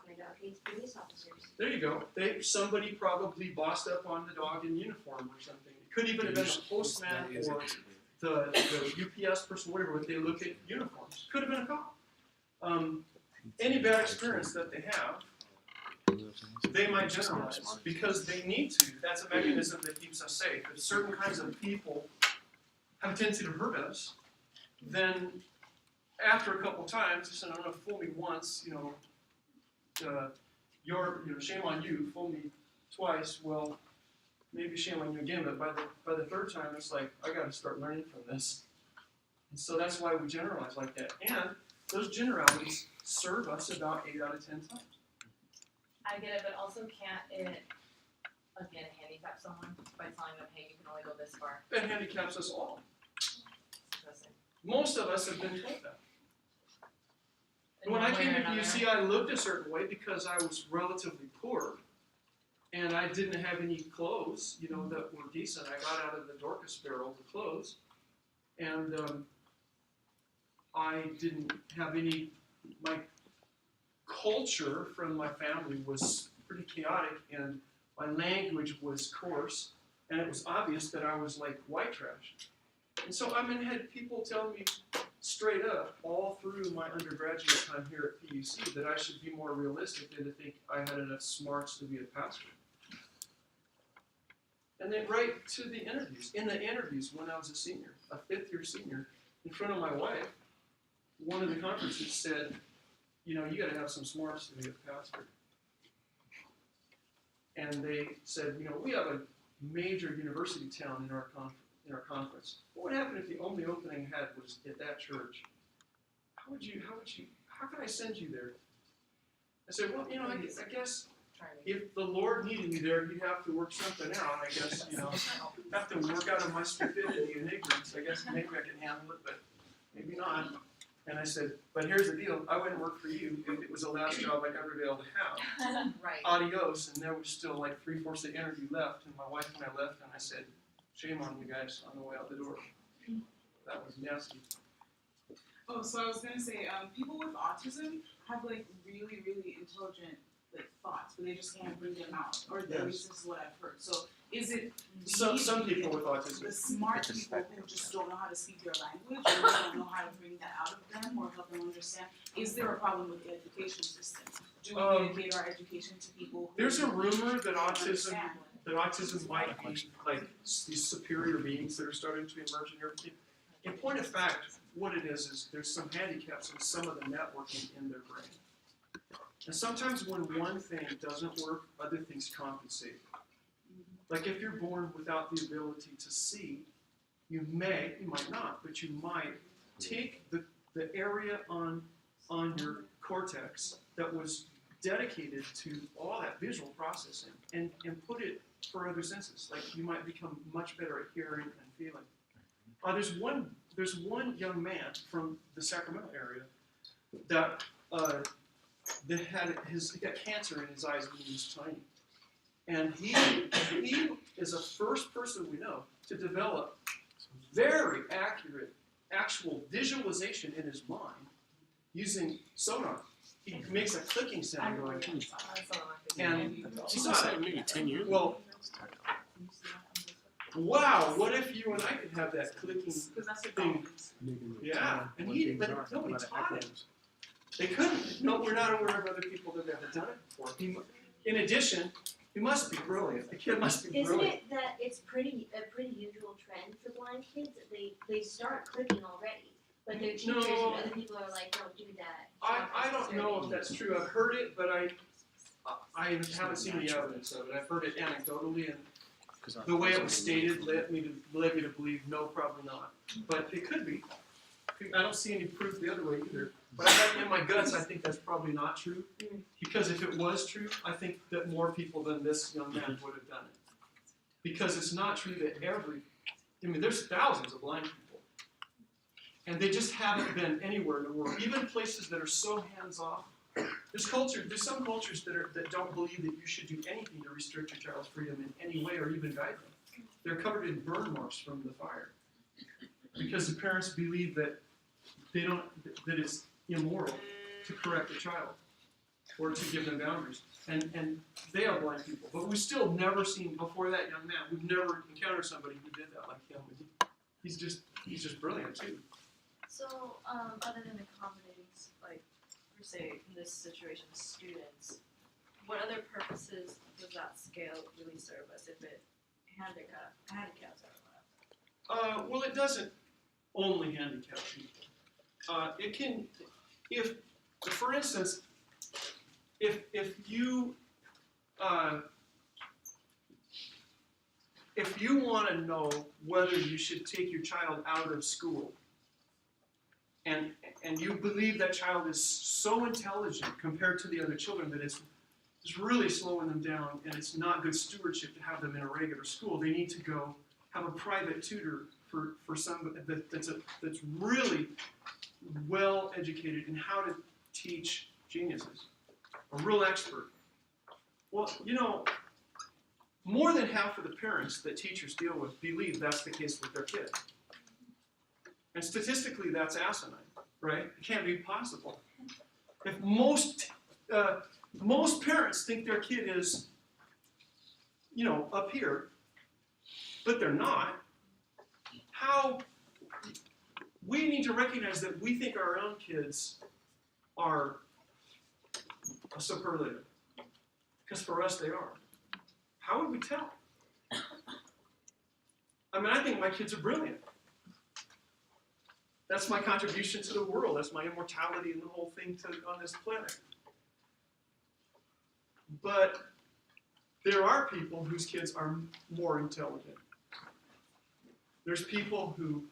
My dog hates police officers. There you go. Somebody probably bossed up on the dog in uniform or something. It could even have been the postman That is a or disability. the UPS person, whatever, but they look at uniforms. Could have been a cop. Any bad experience that they have, they might generalize because they need to. That's a mechanism that keeps us safe. If certain kinds of people have a tendency to hurt us, then after a couple times, you said, "I'm gonna fool me once, shame on you. Fool me twice, well, maybe shame on you again." But by the third time, it's like I got to start learning from this. And so that's why we generalize like that. And those generalities serve us about 8 out of 10 times. I get it, but also can't it, again, handicap someone by telling them, hey, you can only go this far? That handicaps us all. Interesting. Most of us have been told that. In When I one way came or to another. PUC, I looked a certain way because I was relatively poor, and I didn't have any clothes, that were decent. I got out of the Dorcas barrel the clothes, and I didn't have any. My culture from my family was pretty chaotic, and my language was coarse, and it was obvious that I was like white trash. And so had people tell me straight up all through my undergraduate time here at PUC that I should be more realistic than to think I had enough smarts to be a pastor. And then right to the interviews. In the interviews when I was a senior, a 5th year senior, in front of my wife, one of the conferences said, you gotta have some smarts to be a pastor. And they said, we have a major university town in our conference. What would happen if the only opening I had was at that church? How could I send you there? I said, well, I guess if the Lord needed me there, he'd have to work something out. I guess, have to work out of my stupidity and ignorance. I guess maybe I can handle it, but maybe not. And I said, but here's the deal. I wouldn't work for you if it was the last job I'd ever be able to have. Right. Adios. And there was still like 3/4 of the interview left. And my wife and I left, and I said, shame on you guys on the way out the door. That was nasty. Oh, so I was gonna say, people with autism have like really, really intelligent thoughts, but they just can't bring them out, or at least this is what I've heard. So is it Some people with autism. the smart people who just don't know how to speak their language, or they don't know how to bring that out of them, or help them understand? Is there a problem with the education system? Do we dedicate our education to people who There's a rumor that don't autism understand? might be like these superior beings that are starting to emerge in everything. In point of fact, what it is there's some handicaps in some of the networking in their brain. And sometimes when one thing doesn't work, other things compensate. Like if you're born without the ability to see, you might not, but you might take the area on your cortex that was dedicated to all that visual processing and put it for other senses. Like you might become much better at hearing and feeling. There's one young man from the Sacramento area that he got cancer in his eyes when he was tiny. And he is the first person we know to develop very accurate actual visualization in his mind using sonar. He makes a clicking sound going, and She said maybe 10 years. well, wow, what if you and I could have that clicking Because that's what thing? Yeah, and but nobody taught him. They couldn't. No, we're not aware of other people that have done it before. In addition, he must be brilliant. The kid must be Isn't brilliant. it that it's a pretty usual trend for blind kids that they start clicking already, but their teachers No. and other people are like, don't do that. I don't know if that's true. I've heard it, but I haven't seen the evidence of it. I've heard it anecdotally, and the way it was stated led me to believe no, probably not. But it could be. I don't see any proof the other way either. But in my guts, I think that's probably not true. Because if it was true, I think that more people than this young man would have done it. Because it's not true that there's thousands of blind people. And they just haven't been anywhere in the world. Even places that are so hands-off. There's some cultures that don't believe that you should do anything to restrict your child's freedom in any way or even guide them. They're covered in burn marks from the fire. Because the parents believe that that it's immoral to correct a child or to give them boundaries. And they are blind people. But we've still never seen, before that young man, we've never encountered somebody who did that like him. He's just brilliant too. So, other than accommodating, like, per se, in this situation, students, what other purposes does that scale really serve us if it handicaps everyone? Well, it doesn't only handicap people. It can, for instance, if you want to know whether you should take your child out of school, and you believe that child is so intelligent compared to the other children that it's really slowing them down, and it's not good stewardship to have them in a regular school, they need to go have a private tutor for somebody that's really well educated in how to teach geniuses, a real expert. Well, more than half of the parents that teachers deal with believe that's the case with their kids. And statistically, that's asinine, right? It can't be possible. If most parents think their kid is, up here, but they're not, we need to recognize that we think our own kids are a superlative. Because for us, they are. How would we tell? I think my kids are brilliant. That's my contribution to the world. That's my immortality and the whole thing on this planet. But there are people whose kids are more intelligent. There's people who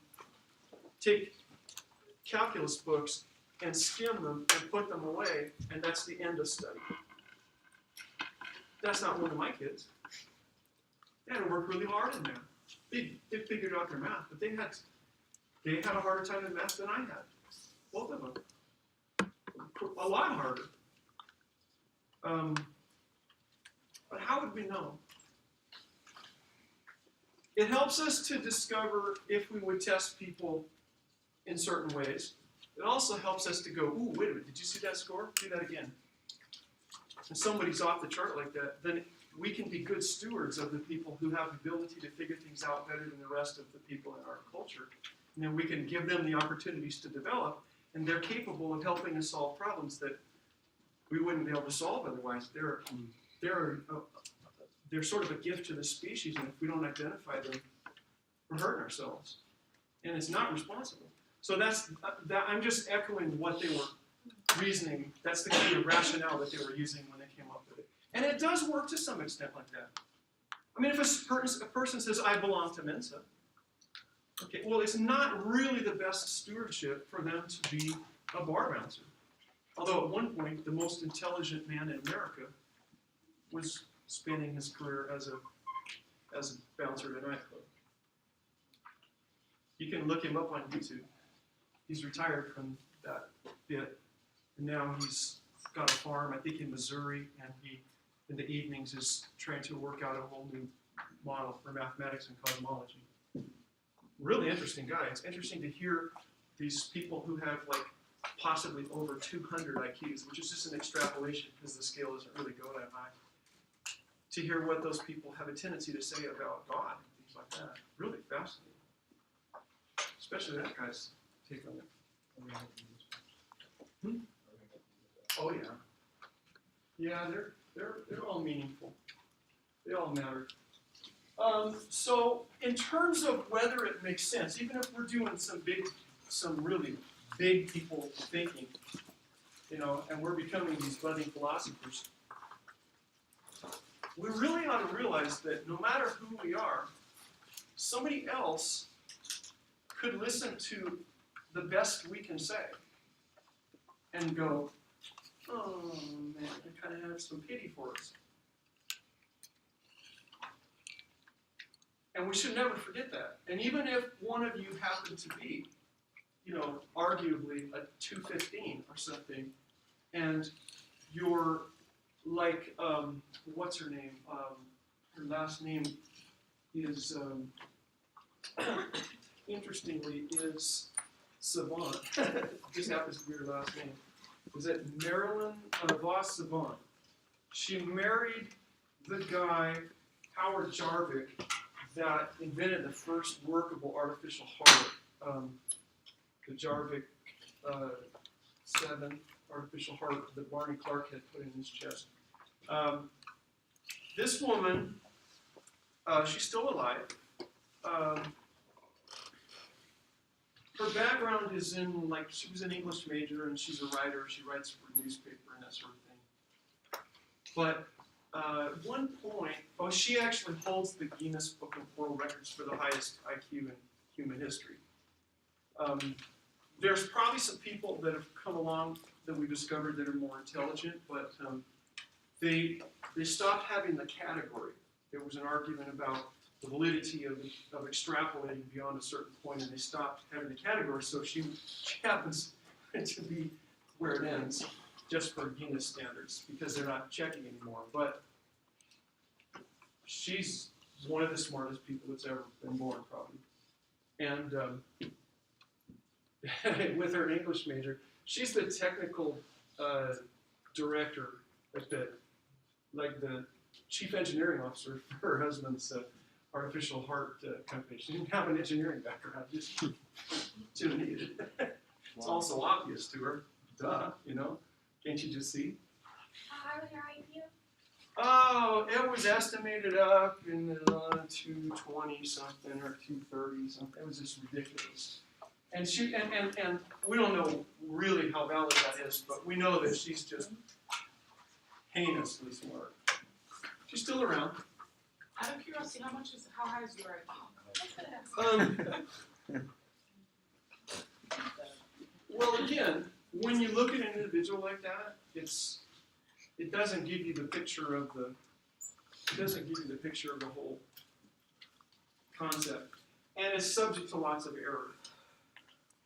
take calculus books and skim them and put them away, and that's the end of study. That's not one of my kids. They had to work really hard in math. They figured out their math, but they had a harder time in math than I had. Both of them. A lot harder. But how would we know? It helps us to discover if we would test people in certain ways. It also helps us to go, ooh, wait a minute, did you see that score? Do that again. If somebody's off the chart like that, then we can be good stewards of the people who have the ability to figure things out better than the rest of the people in our culture. And then we can give them the opportunities to develop, and they're capable of helping us solve problems that we wouldn't be able to solve otherwise. They're sort of a gift to the species, and if we don't identify them, we're hurting ourselves. And it's not responsible. So I'm just echoing what they were reasoning. That's the kind of rationale that they were using when they came up with it. And it does work to some extent like that. If a person says, I belong to Mensa, okay, well, it's not really the best stewardship for them to be a bar bouncer. Although at one point, the most intelligent man in America was spending his career as a bouncer at a nightclub. You can look him up on YouTube. He's retired from that bit. And now he's got a farm, I think in Missouri, and he, in the evenings, is trying to work out a whole new model for mathematics and cosmology. Really interesting guy. It's interesting to hear these people who have like possibly over 200 IQs, which is just an extrapolation because the scale doesn't really go that high, to hear what those people have a tendency to say about God and things like that. Really fascinating. Especially that guy's take on it. Oh yeah. Yeah, they're all meaningful. They all matter. So in terms of whether it makes sense, even if we're doing some really big people thinking, you know, and we're becoming these budding philosophers, we really ought to realize that no matter who we are, somebody else could listen to the best we can say and go, oh man, I kind of have some pity for us. And we should never forget that. And even if one of you happened to be, you know, arguably a 215 or something, and you're like, what's her name? Her last name is, interestingly, is Savant. Just happens to be her last name. Was it Marilyn Voss Savant? She married the guy, Howard Jarvik, that invented the first workable artificial heart, the Jarvik 7 artificial heart that Barney Clark had put in his chest. This woman, she's still alive. Her background is in, like, she was an English major and she's a writer. She writes for a newspaper and that sort of thing. But at one point, she actually holds the Guinness Book of World Records for the highest IQ in human history. There's probably some people that have come along that we discovered that are more intelligent, but they stopped having the category. There was an argument about the validity of extrapolating beyond a certain point, and they stopped having the category, so she happens to be where it ends, just for Guinness standards, because they're not checking anymore. But she's one of the smartest people that's ever been born, probably. And with her English major, she's the technical director at the chief engineering officer for her husband's artificial heart company. She didn't have an engineering background, just didn't need it. It's also obvious to her. Duh, you know? Can't you just see? How high was your IQ? Oh, it was estimated up in the 220 something or 230 something. It was just ridiculous. And she and we don't know really how valid that is, but we know that she's just heinously smart. She's still around. Out of curiosity, how high is your IQ? Well, again, when you look at an individual like that, it doesn't give you the picture of the whole concept, and it's subject to lots of error.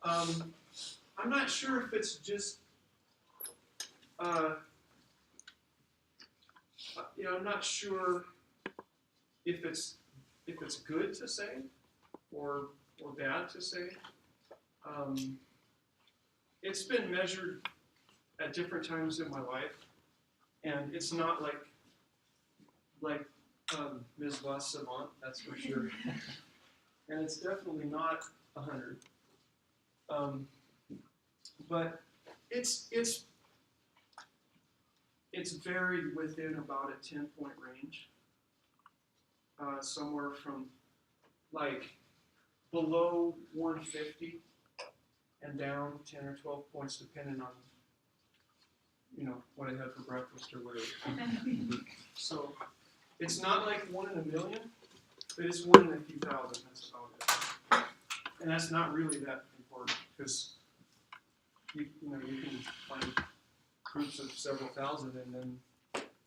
I'm not sure if it's just, I'm not sure if it's good to say or bad to say. It's been measured at different times in my life, and it's not like Ms. Voss Savant, that's for sure. And it's definitely not 100. But it's varied within about a 10-point range, somewhere from like below 150 and down 10 or 12 points, depending on, you know, what I had for breakfast or whatever. So it's not like 1 in a million, but it's 1 in a few thousand. That's about it. And that's not really that important, because you can find groups of several thousand, and then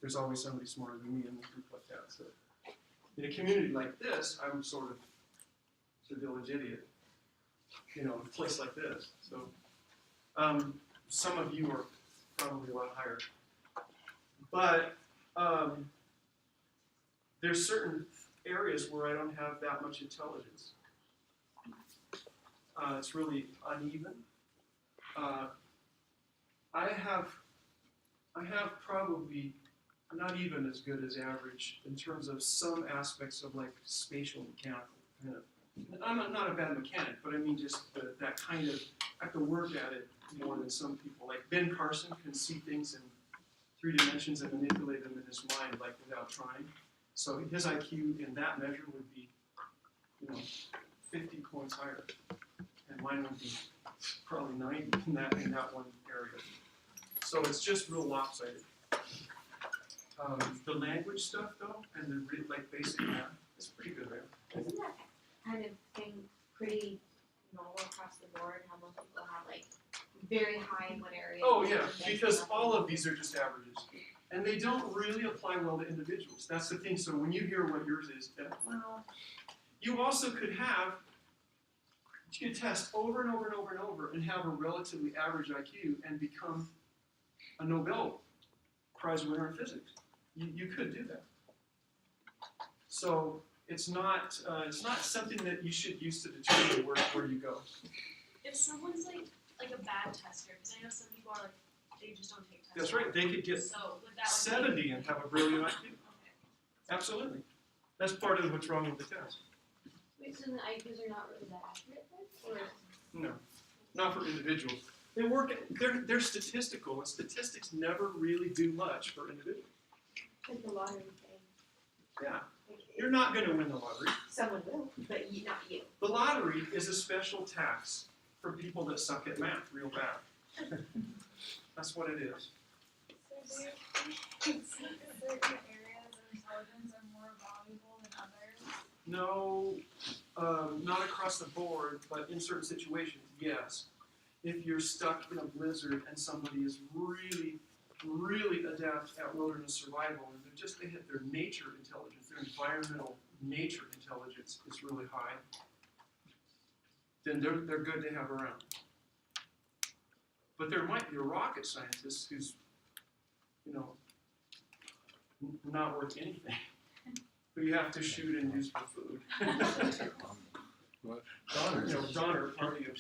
there's always somebody smarter than me in a group like that. So in a community like this, I'm sort of the village idiot, you know, in a place like this. So some of you are probably a lot higher. But there's certain areas where I don't have that much intelligence. It's really uneven. I have probably not even as good as average in terms of some aspects of like spatial mechanical kind of. I'm not a bad mechanic, but I mean just that kind of, I have to work at it more than some people. Like Ben Carson can see things in 3 dimensions and manipulate them in his mind like without trying. So his IQ in that measure would be, 50 points higher. And mine would be probably 90 in that one area. So it's just real lopsided. The language stuff though, and the basic math, is pretty good there. Isn't that kind of thing pretty normal across the board? How most people have like very high in one area? Oh yeah, because all of these are just averages. And they don't really apply well to individuals. That's the thing. So when you hear what yours is, well, you also could you could test over and over and over and over and have a relatively average IQ and become a Nobel Prize winner in physics. You could do that. So it's not something that you should use to determine where you go. If someone's like a bad tester, because I know some people are like, they just don't take tests. That's right. They could get So would that 70 and have a brilliant IQ. Okay. Absolutely. That's part of what's wrong with the test. Wait, so the IQs are not really that accurate then? Or No, not for individuals. They work. They're statistical, and statistics never really do much for individuals. like the lottery thing? Yeah, Like, you're not going to win the lottery. someone will, but not you. The lottery is a special tax for people that suck at math real bad. That's what it is. So do you think certain areas of intelligence are more valuable than others? No, not across the board, but in certain situations, yes. If you're stuck in a blizzard and somebody is really, really adept at wilderness survival, and they hit their nature intelligence, their environmental nature intelligence is really high, then they're good to have around. But there might be a rocket scientist who's, not worth anything. But you have to shoot and use for food. What? Donner, party of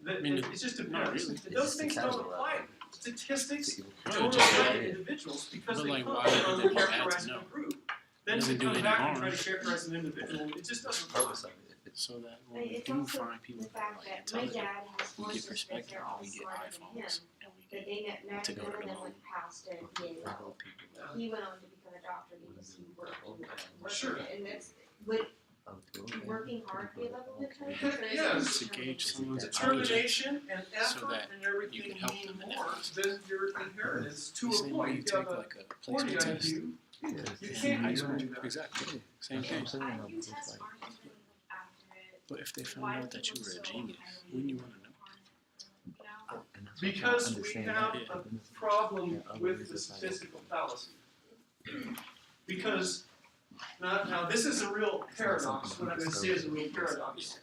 I mean, it's just not depends. really. Those things don't apply. Statistics No, don't just apply like- to individuals because but they like, come why would from they be bad to characterizing know? a group. Then Doesn't to do come any back and harm. try to characterize an individual, it just doesn't work. So that when And we it's do also find people the that are fact like that my intelligent, dad has we four get sisters, perspective they're and all we get smarter than him. iPhones and we But get none to go of to the them mall. went past a Yale. Help people. He went on to become a doctor because he worked Sure. and that's would working hard be a level of intelligence? or is it Yes. just To gauge someone's intelligence. Determination and effort that and you everything can help mean them in more that. than your inheritance to The a same way point. you If you have take a like a 40 placement test IQ, you in can't high even school. do that. Exactly. Same thing. IQ tests aren't even accurate. But if they found Why out do that you people were a so genius, highly wouldn't you want to know? Because we have a problem with the statistical fallacy. Because now this is a real paradox. What I'm going to say is a real paradox.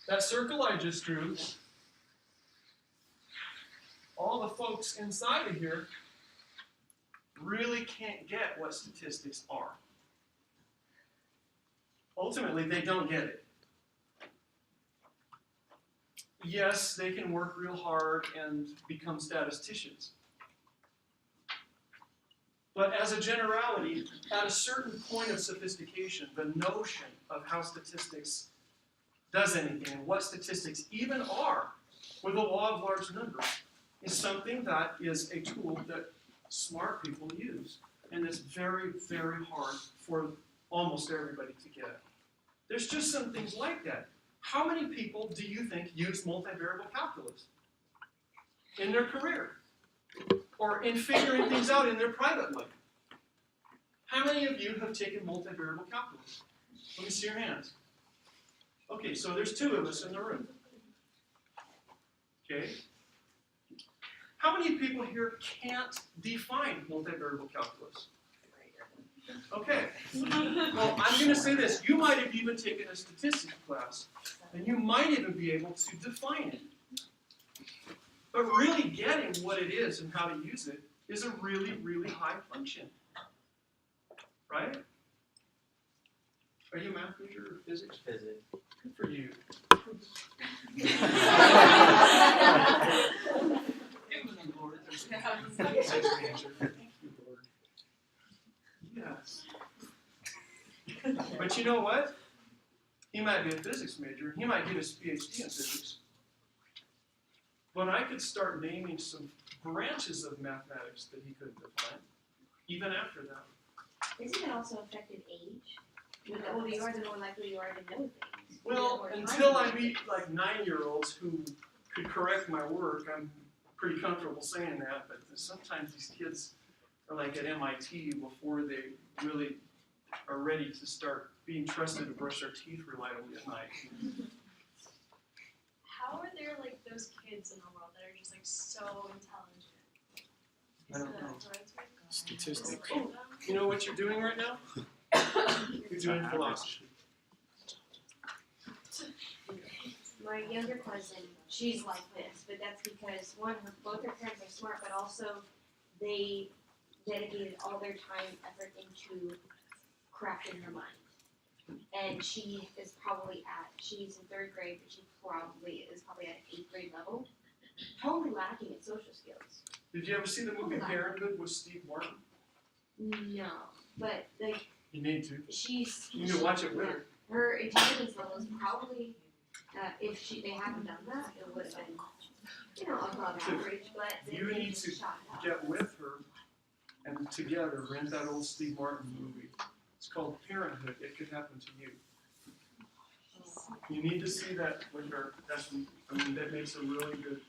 That circle I just drew, all the folks inside of here really can't get what statistics are. Ultimately, they don't get it. Yes, they can work real hard and become statisticians. But as a generality, at a certain point of sophistication, the notion of how statistics does anything and what statistics even are with a law of large numbers is something that is a tool that smart people use. And it's very, very hard for almost everybody to get. There's just some things like that. How many people do you think use multivariable calculus in their career? Or in figuring things out in their private life? How many of you have taken multivariable calculus? Let me see your hands. Okay, so there's 2 of us in the room. Okay. How many people here can't define multivariable calculus? Okay. Well, I'm going to say this. You might have even taken a statistics class And you might even be able to define it. But really getting what it is and how to use it is a really, really high function. Right? Are you a math major or physics? Physics. Good for you. Physics major. Thank you, Lord. Yes. But you know what? He might be a physics major. He might get his PhD in physics. But I could start naming some branches of mathematics that he couldn't define, even after that. Isn't it also affected age? The older you are, the more likely you are to know things. Well, until I meet like 9-year-olds who could correct my work, I'm pretty comfortable saying that. But sometimes these kids are like at MIT before they really are ready to start being trusted to brush their teeth reliably at night. How are there like those kids in the world that are just like so intelligent? I don't know. Statistics. You know what you're doing right now? You're doing philosophy. My younger cousin, she's like this, but that's because both her parents are smart, but also they dedicated all their time, effort into crafting her mind. And she is probably she's in 3rd grade, but she is probably at an 8th grade level. Totally lacking in social skills. Did you ever see the movie Parenthood with Steve Martin? No, but like You need to. You need to watch it with her. Her intelligence level is probably, if they hadn't done that, it would have been, above average, but You need to get with her and together rent that old Steve Martin movie. It's called Parenthood. It could happen to you. You need to see that with her. That makes a really good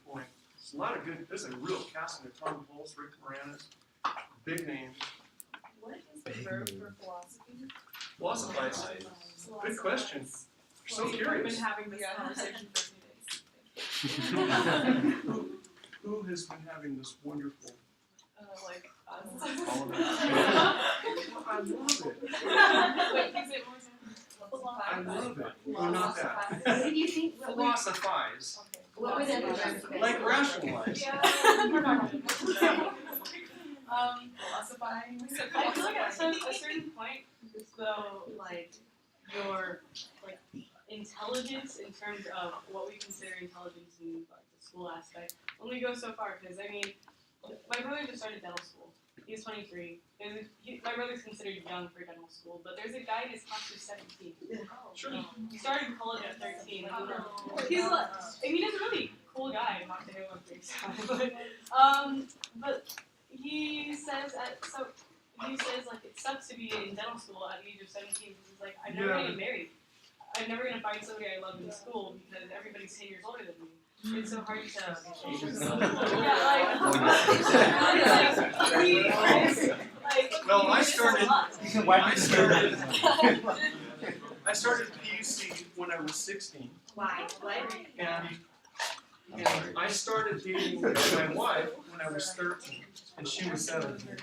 point. It's a lot of good. There's a real cast in there. Tom Hulse, Rick Moranis, big names. What is the verb for philosophy? Philosophize. Good question. So We've curious. been having this conversation for 2 days. Who has been having this wonderful? Like us. I love it. Wait, use it more time. I love it. No, not that. What do you think? Philosophize. What were the other verbs? Like rationalize. Philosophizing. I feel like at a certain point, though, like your intelligence in terms of what we consider intelligence in like the school aspect only goes so far. Because I mean, my brother just started dental school. He's 23. My brother's considered young for dental school, but there's a guy in his class who's 17. Sure. He started college at 13. He's like, I mean, he's a really cool guy. Not to him on FaceTime, but he says like it sucks to be in dental school at the age of 17 because he's like, I'm never gonna get married. I'm never gonna find somebody I love in school because everybody's 10 years older than me. It's so hard to Well, I started PUC when I was 16. Why? What? And I started dating my wife when I was 13, and she was 17.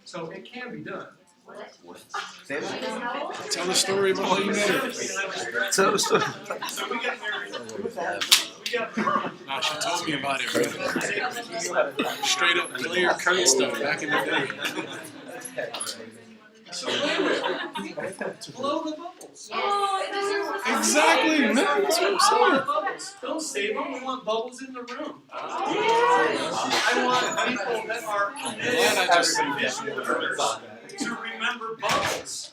So it can be done. Say that. Tell the story about how you met her. Tell the story. So we got married. Nah, she told me about it, bro. Straight up clear cut stuff back in the day. So blow the bubbles. Exactly, man. That's what I'm Blow the saying. bubbles. Don't save them. We want bubbles in the room. I want people that are committed to remember bubbles.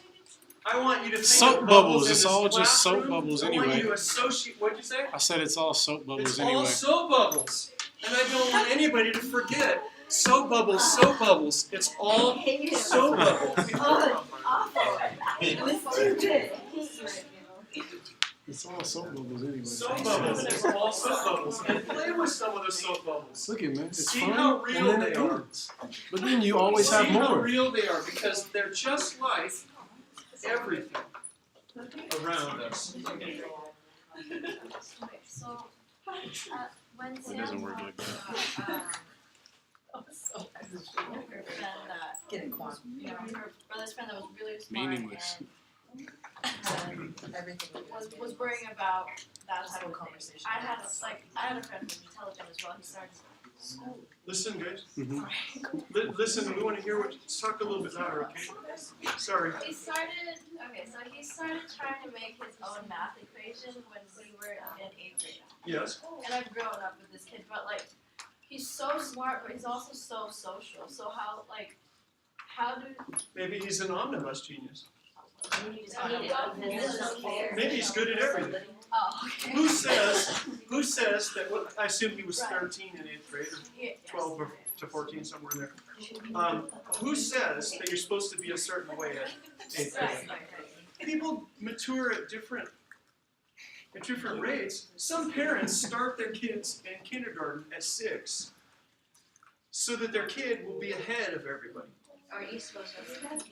I want you to think Soap of bubbles. in It's this all just soap classroom. bubbles I want anyway. you to associate. What'd you say? I said it's all soap bubbles It's anyway. all soap bubbles, and I don't want anybody to forget. Soap bubbles, soap bubbles. It's all soap bubbles. It was too good. It's all soap bubbles anyway. Soap bubbles. It's all soap bubbles. And play with some of the soap bubbles. Look at man, it's See fun, how real and then they it are. ends. But then you always See have how more. real they are because they're just like everything around us. So, when It Sam doesn't work like that. her brother's friend that was really smart Meaningless. and Everything was bringing about that type Whole of conversation. thing. I had a friend who was intelligent as well. He started school. Listen, guys. Mhm. Listen, we want to hear what. Talk a little bit louder, okay? Sorry. He started trying to make his own math equation when we were in 8th grade. Yes. And I've grown up with this kid, but like, he's so smart, but he's also so social. So how do Maybe he's an omnibus genius. Maybe Maybe he's good at everything. Oh, okay. Who says that? Well, I assume he was 13 in 8th grade, or Yeah, 12 to 14, somewhere in there. Who says that you're supposed to be a certain way at 8th grade? People mature at different rates. Some parents start their kids in kindergarten at 6, so that their kid will be ahead of everybody. Are you supposed to?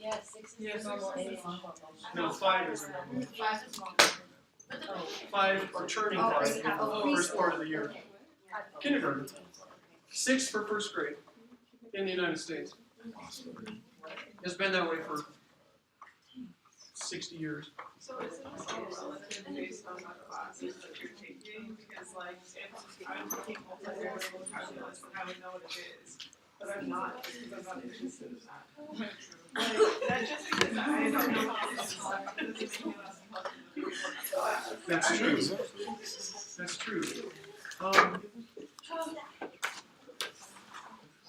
Yeah, 6 is normal, 8 is normal. No, 5 is normal. 5 is normal. 5 or turning 5 in the first part of the year. Kindergarten. 6 for first grade in the United States. It's been that way for 60 years. So is it all relative based on what classes that you're taking? Because like, if I'm taking multivariable calculus, then I would know what it is. But I'm not, just because I'm not interested in that. Like, that just because I don't know how to solve it doesn't make me less intelligent. That's true. That's true.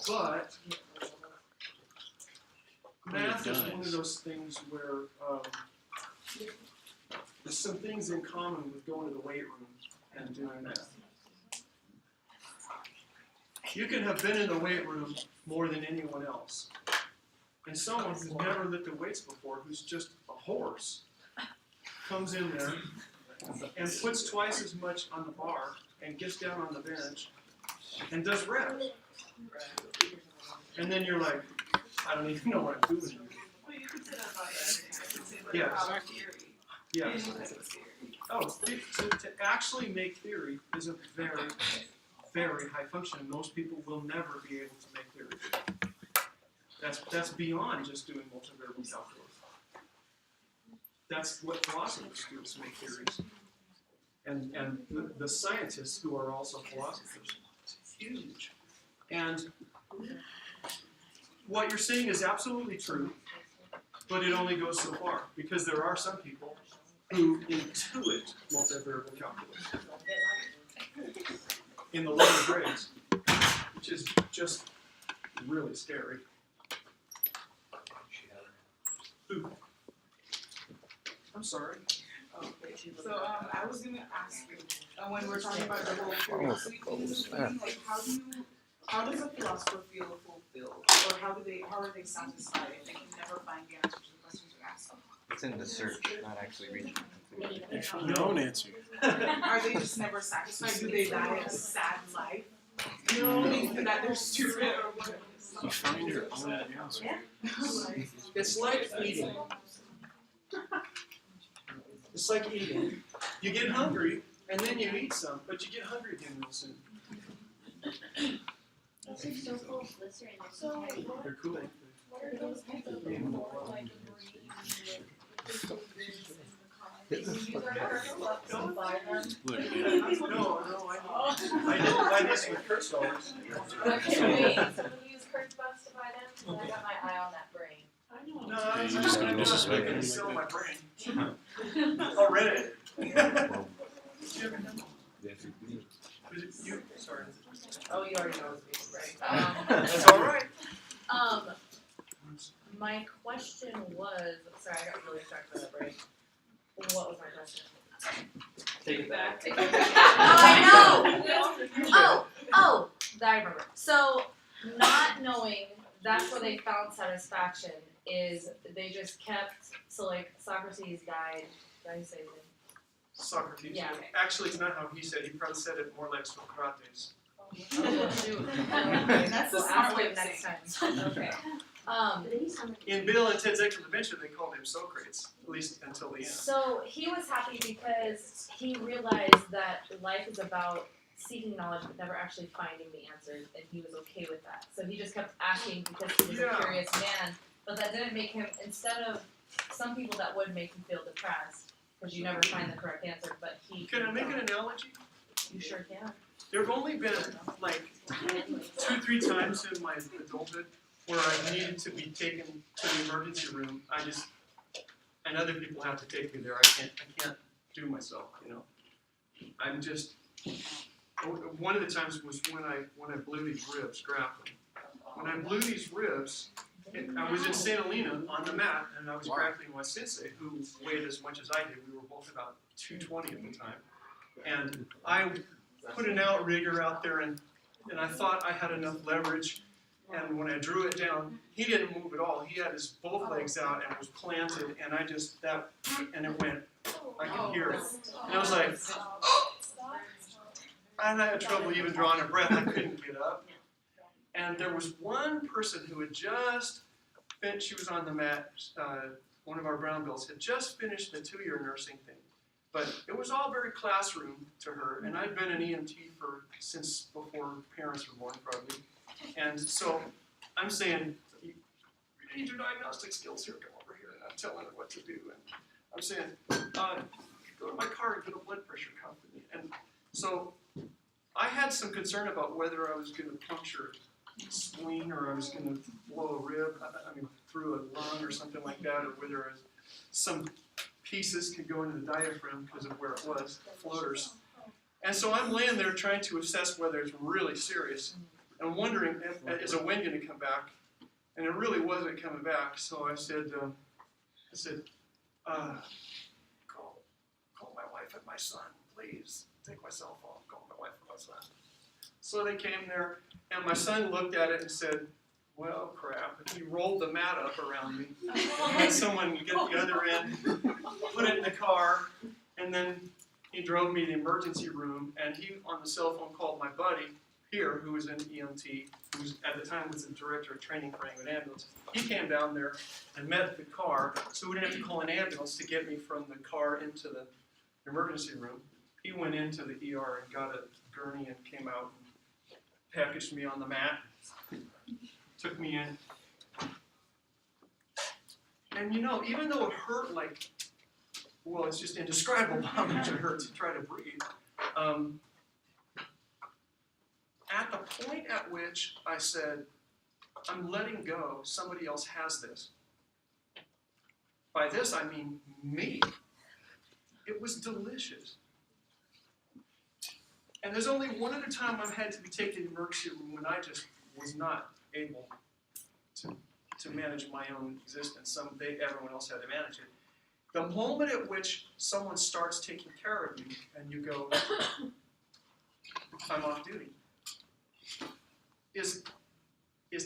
But math is one of those things where there's some things in common with going to the weight room and doing math. You can have been in the weight room more than anyone else. And someone who's never lifted weights before, who's just a horse, comes in there and puts twice as much on the bar and gets down on the bench and does reps. And then you're like, I don't even know what I'm doing here. Well, you could say that about everything. I could say like Yeah. power theory. Yes. Anything that's theory. Oh, to actually make theory is a very, very high function. Most people will never be able to make theory. That's beyond just doing multivariable calculus. That's what philosophers do, is make theories. And the scientists who are also philosophers, it's huge. And what you're saying is absolutely true, but it only goes so far, because there are some people who intuit multivariable calculus in the lower grades, which is just really scary. Ooh. I'm sorry. Okay, so I was gonna ask you, when we're talking about the whole curiosity thing, like how does a philosopher feel fulfilled? Or how are they satisfied if they can never find the answer to the questions they're asking? It's in the search, not actually reaching a conclusion. You find your own answer. Are they just never satisfied? Do they die a sad life? Thinking that they're stupid or what? You find your own answer. It's like eating. It's like eating. You get hungry, and then you eat some, but you get hungry again real soon. Those are so full of glycerin. So what They're cool. are those kinds of more like ingredients in the comic? You guys are supposed to buy them. Look, man. No, I didn't buy this with Kurt's dollars. Okay, wait, so we use Kurt's bucks to buy them, so I got my eye on that brain. I know. No, I'm You just just gonna gotta do disrespect something him to sell like my brain. I'll rent it. Did you ever know? Was it you? Sorry. Oh, you already know it's me, right? That's all right. My question was, sorry, I got really distracted by that brain. What was my question? Take it back. Oh, I remember. So, not knowing, that's where they found satisfaction, is they just kept, so like Socrates died, did I say his name? Socrates. Yeah. Actually, it's not how he said it. He probably said it more like Socrates. Oh, shoot. That's the So smart ask way him of next saying time. Okay. In Bill and Ted's Excellent Adventure, they called him Socrates, at least until the end. So he was happy because he realized that life is about seeking knowledge but never actually finding the answers, and he was okay with that. So he just kept asking because he was Yeah. a curious man, but that didn't make him, instead of some people that would make you feel depressed, because you never find the correct answer, but he. Can I make an analogy? You sure can. There've only been like 2-3 times in my adulthood where I needed to be taken to the emergency room. And other people have to take me there. I can't do myself, you know. I'm just, one of the times was when I blew these ribs grappling. When I blew these ribs, I was in St. Helena on the mat, and I was grappling with sensei, who weighed as much as I did. We were both about 220 at the time. And I put an outrigger out there, and I thought I had enough leverage. And when I drew it down, he didn't move at all. He had his both legs out and was planted, and and it went. I could hear it. And I was like, and I had trouble even drawing a breath. I couldn't get up. And there was one person who had just finished, she was on the mat, one of our brown belts, had just finished the 2-year nursing thing. But it was all very classroom to her, and I'd been an EMT since before parents were born, probably. And so I'm saying, you need your diagnostic skills here, come over here. And I'm telling her what to do. And I'm saying, go to my car and get a blood pressure cuff. And so I had some concern about whether I was going to puncture a spleen or I was going to blow a rib, through a lung or something like that, or whether some pieces could go into the diaphragm because of where it was, floaters. And so I'm laying there trying to assess whether it's really serious. And wondering, is a wind going to come back? And it really wasn't coming back. So I said, call my wife and my son, please. Take my cell phone, call my wife and my son. So they came there, and my son looked at it and said, well, crap. And he rolled the mat up around me. And had someone get the other end, put it in the car, and then he drove me to the emergency room, and he, on the cell phone, called my buddy, here, who was an EMT, who was, at the time was the director of training for England Ambulance. He came down there and met the car, so we didn't have to call an ambulance to get me from the car into the emergency room. He went into the ER and got a gurney and came out and packaged me on the mat, took me in. And you know, even though it hurt like, well, it's just indescribable how much it hurt to try to breathe. At the point at which I said, I'm letting go, somebody else has this. By this, I mean me. It was delicious. And there's only one other time I've had to be taken to the emergency room when I just was not able to manage my own existence. Everyone else had to manage it. The moment at which someone starts taking care of you and you go, I'm off duty, is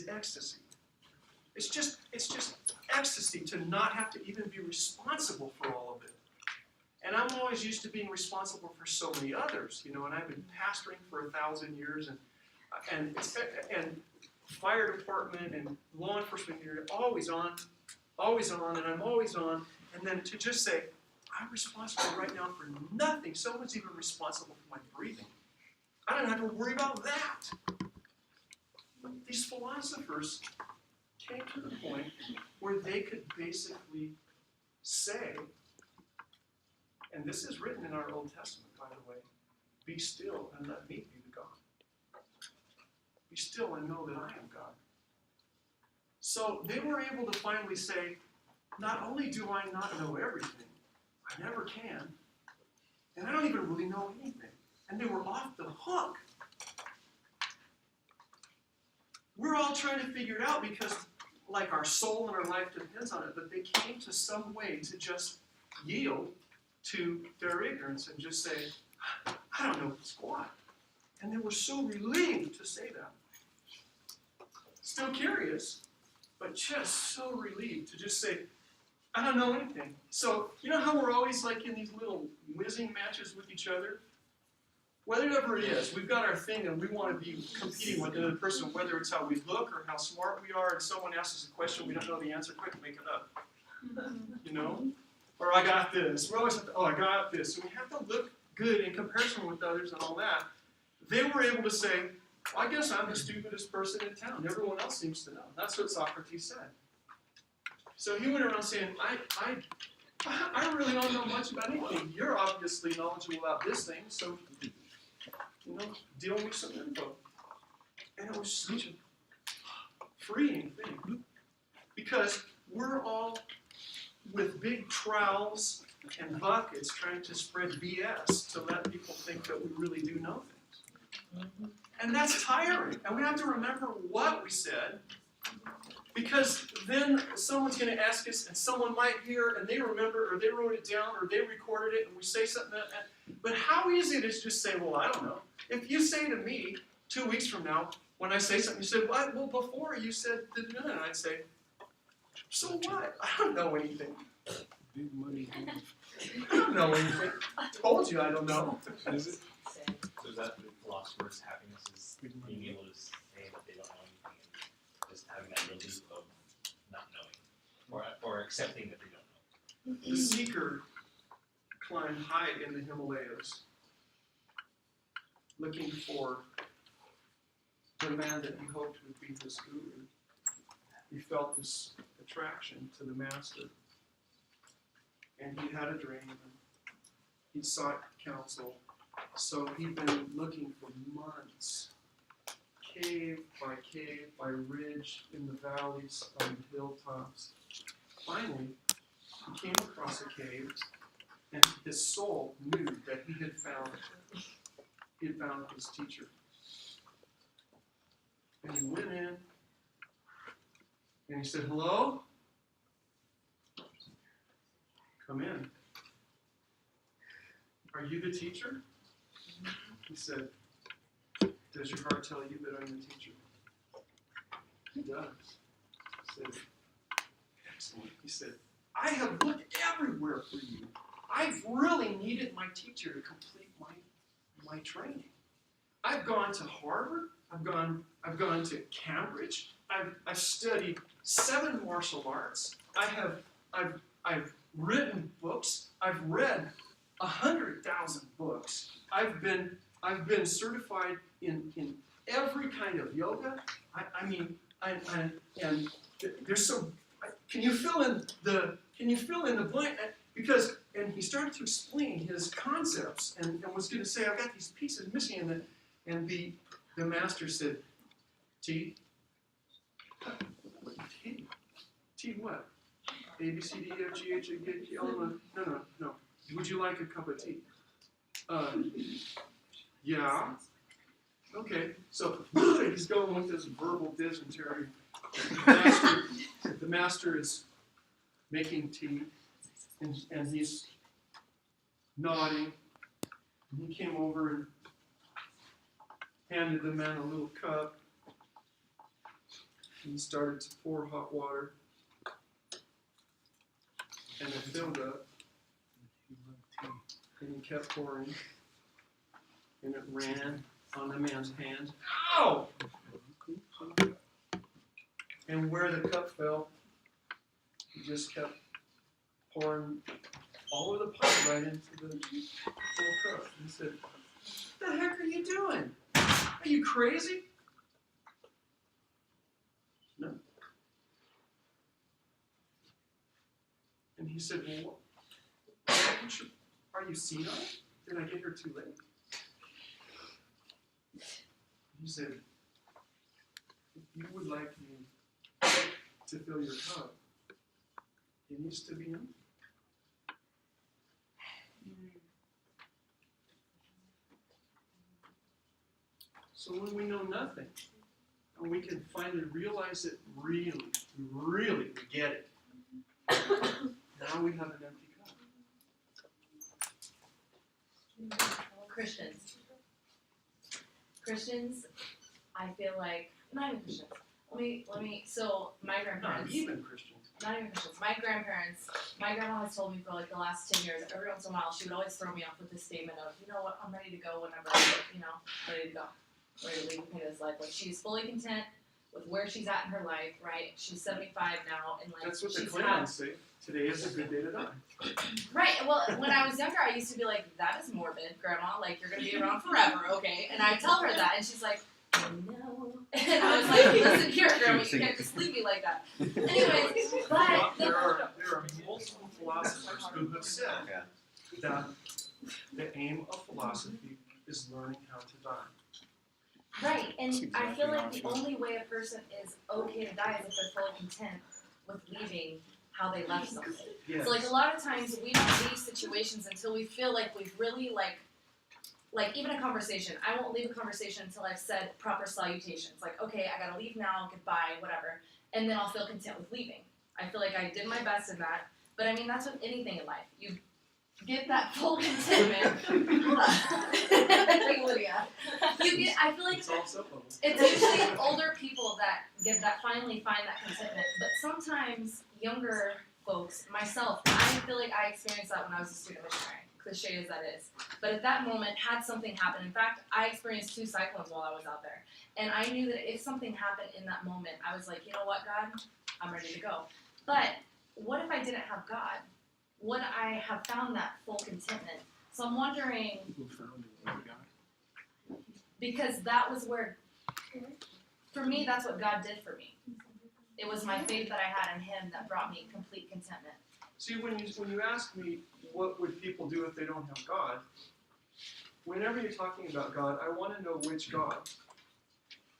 ecstasy. It's just ecstasy to not have to even be responsible for all of it. And I'm always used to being responsible for so many others, you know, and I've been pastoring for 1,000 years and fire department and law enforcement, you're always on, and I'm always on. And then to just say, I'm responsible right now for nothing. Someone's even responsible for my breathing. I don't have to worry about that. These philosophers came to the point where they could basically say, and this is written in our Old Testament, by the way, be still and let me be the God. Be still and know that I am God. So they were able to finally say, not only do I not know everything, I never can, and I don't even really know anything. And they were off the hook. We're all trying to figure it out because, like, our soul and our life depends on it, but they came to some way to just yield to their ignorance and just say, I don't know squat. And they were so relieved to say that. Still curious, but just so relieved to just say, I don't know anything. So, you know how we're always like in these little whizzing matches with each other? Whatever it is, we've got our thing and we want to be competing with another person, whether it's how we look or how smart we are, and someone asks us a question, we don't know the answer, quick, make it up. You know? Or I got this. We're always like, oh, I got this. So we have to look good in comparison with others and all that. They were able to say, well, I guess I'm the stupidest person in town. Everyone else seems to know. That's what Socrates said. So he went around saying, I really don't know much about anything. You're obviously knowledgeable about this thing, so, deal me some info. And it was such a freeing thing. Because we're all with big trowels and buckets trying to spread BS to let people think that we really do know things. And that's tiring. And we have to remember what we said, because then someone's going to ask us, and someone might hear, and they remember, or they wrote it down, or they recorded it, and we say something. But how easy it is to just say, well, I don't know. If you say to me 2 weeks from now, when I say something, you say, well, before you said, and I'd say, so what? I don't know anything. Big money. I don't know anything. I told you I don't know. Is it? So is that the philosopher's happiness is being able to say that they don't know anything and just having that relief of not knowing or accepting that they don't know? The seeker climbed high in the Himalayas, looking for the man that he hoped would be his guru. He felt this attraction to the master, and he had a dream, and he sought counsel. So he'd been looking for months, cave by ridge, in the valleys, on the hilltops. Finally, he came across a cave, and his soul knew that he had found his teacher. And he went in, and he said, hello? Come in. Are you the teacher? He said, does your heart tell you that I'm the teacher? It does. He said, excellent. He said, I have looked everywhere for you. I've really needed my teacher to complete my training. I've gone to Harvard. I've gone to Cambridge. I've studied 7 martial arts. I've written books. I've read 100,000 books. I've been certified in every kind of yoga. And there's some. Can you fill in the blank? Because he started to explain his concepts and was going to say, I've got these pieces missing, and the master said, T what? A, B, C, D, E, F, G, H, I, K, L, M, no. Would you like a cup of tea? Yeah. Okay, so he's going with this verbal dysentery. The master is making tea, and he's nodding. And he came over and handed the man a little cup. And he started to pour hot water. And it filled up. And he kept pouring. And it ran on the man's hand. Ow! And where the cup fell, he just kept pouring all of the pot right into the full cup. He said, what the heck are you doing? Are you crazy? No. And he said, well, are you senile? Did I get here too late? He said, if you would like me to fill your cup, it needs to be empty. So when we know nothing, and we can finally realize it really, we get it. Now we have an empty cup. Christians, I feel like, not even Christians. Let me, so my Not grandparents, even Christians. not even Christians, my grandma has told me for like the last 10 years, every once in a while, she would always throw me off with this statement of, you know what, I'm ready to go whenever I'm ready to go. Ready to leave and pay this life. Like, she's fully content with where she's at in her life, right? She's 75 now, and like, That's what the she's Klingons say. Today is a good day to die. Right, well, when I was younger, I used to be like, that is morbid, Grandma, like, you're gonna be around forever, okay? And I tell her that, and she's like, no. And I was like, listen here, Grandma, you can't just leave me like that. Anyways, but the have said Yeah. that the aim of philosophy is learning how to die. Right, and That's I exactly feel how like I the feel. only way a person is okay to die is if they're fully content with leaving how they left something. Yes. So like a lot of times we don't leave situations until we feel like we've really like even a conversation. I won't leave a conversation until I've said proper salutations. Like, okay, I gotta leave now, goodbye, whatever. And then I'll feel content with leaving. I feel like I did my best in that. But I mean that's with anything in life. You get that full contentment. Like Lydia. I feel like It's all simple. it's usually older people that finally find that contentment. But sometimes younger folks, myself, I feel like I experienced that when I was a student missionary, cliche as that is. But at that moment, had something happen. In fact, I experienced 2 cyclones while I was out there. And I knew that if something happened in that moment, I was like, you know what, God, I'm ready to go. But what if I didn't have God? Would I have found that full contentment? So I'm wondering, People found it with God. because that was where, for me, that's what God did for me. It was my faith that I had in Him that brought me complete contentment. See, when you ask me what would people do if they don't have God, whenever you're talking about God, I want to know which God.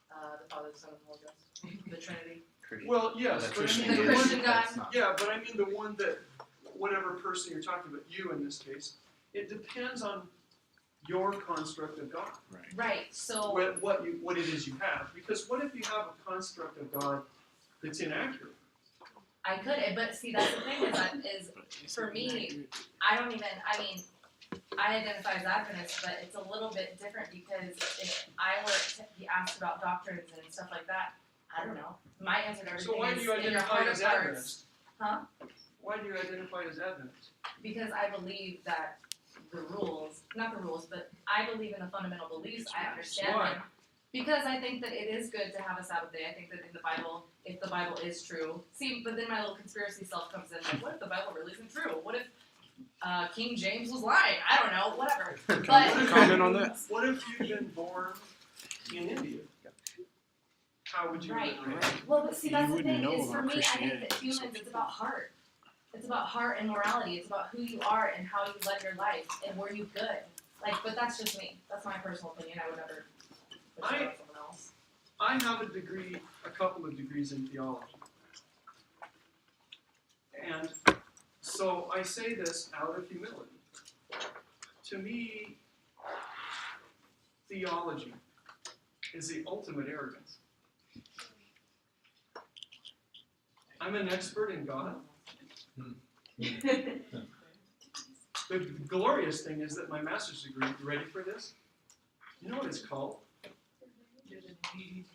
The Father, the Son, and the Holy Ghost. The Trinity. Well, yes, The but I Christian mean The the God. one. Christian God. That's not- Yeah, but I mean the one that whatever person you're talking about, you in this case, it depends on your construct of God. Right. Right, so, What it is you have. Because what if you have a construct of God that's inaccurate? I could, but see, that's the thing is for me, I mean, I identify as Adventist, but it's a little bit different because if I were to be asked about doctrines and stuff like that, I don't know. My answer to So everything why do is you in your identify heart as of hearts. Adventist? Huh? Why do you identify as Adventist? Because I believe that not the rules, but I believe in the fundamental beliefs. I understand Why? them. Because I think that it is good to have a Sabbath day. I think that in the Bible, if the Bible is true. See, but then my little conspiracy self comes in, like, what if the Bible really isn't true? What if King James was lying? I don't know, whatever. But Comment on that? What if you've been born in India? How would you Right. react? Well, but see, You that's the wouldn't thing know is for about me, I think that Christianity, humans, so- it's about heart. It's about heart and morality. It's about who you are and how you led your life and were you good. Like, but that's just me. That's my personal opinion. I would never put it on someone else. I have a couple of degrees in theology. And so I say this out of humility. To me, theology is the ultimate arrogance. I'm an expert in God. The glorious thing is that my master's degree, you ready for this? You know what it's called?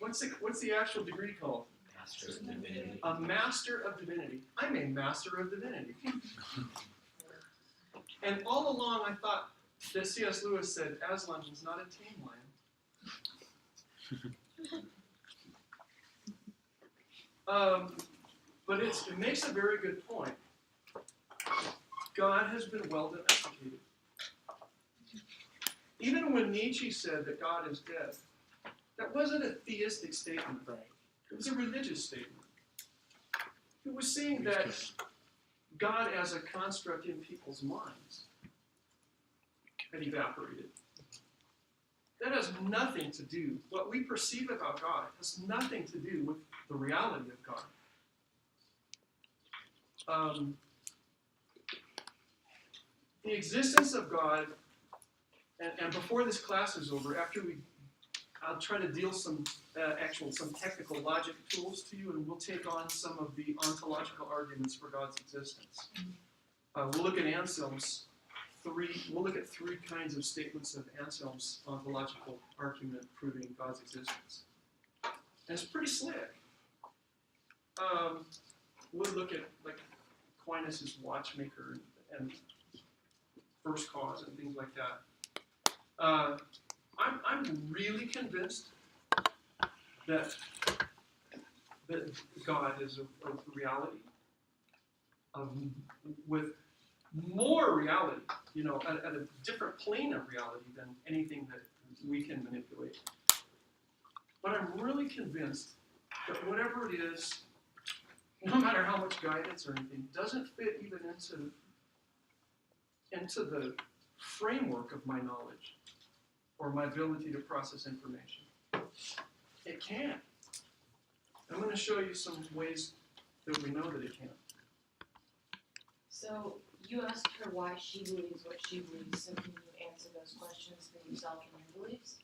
What's the actual degree called? Master of Divinity. A Master of Divinity. I'm a Master of Divinity. And all along I thought that C.S. Lewis said Aslan was not a tame lion. But it makes a very good point. God has been well domesticated. Even when Nietzsche said that God is dead, that wasn't a theistic statement. Right. It was a religious statement. It was saying that God as a construct in people's minds had evaporated. That has nothing to do, what we perceive about God has nothing to do with the reality of God. The existence of God, and before this class is over, I'll try to deal some technical logic tools to you, and we'll take on some of the ontological arguments for God's existence. We'll look at Anselm's we'll look at 3 kinds of statements of Anselm's ontological argument proving God's existence. And it's pretty slick. We'll look at like Aquinas' watchmaker and first cause and things like that. I'm really convinced that God is a reality with more reality, at a different plane of reality than anything that we can manipulate. But I'm really convinced that whatever it is, no matter how much guidance or anything, doesn't fit even into into the framework of my knowledge or my ability to process information. It can. I'm going to show you some ways that we know that it can. So you asked her why she believes what she believes, so can you answer those questions for yourself and your beliefs?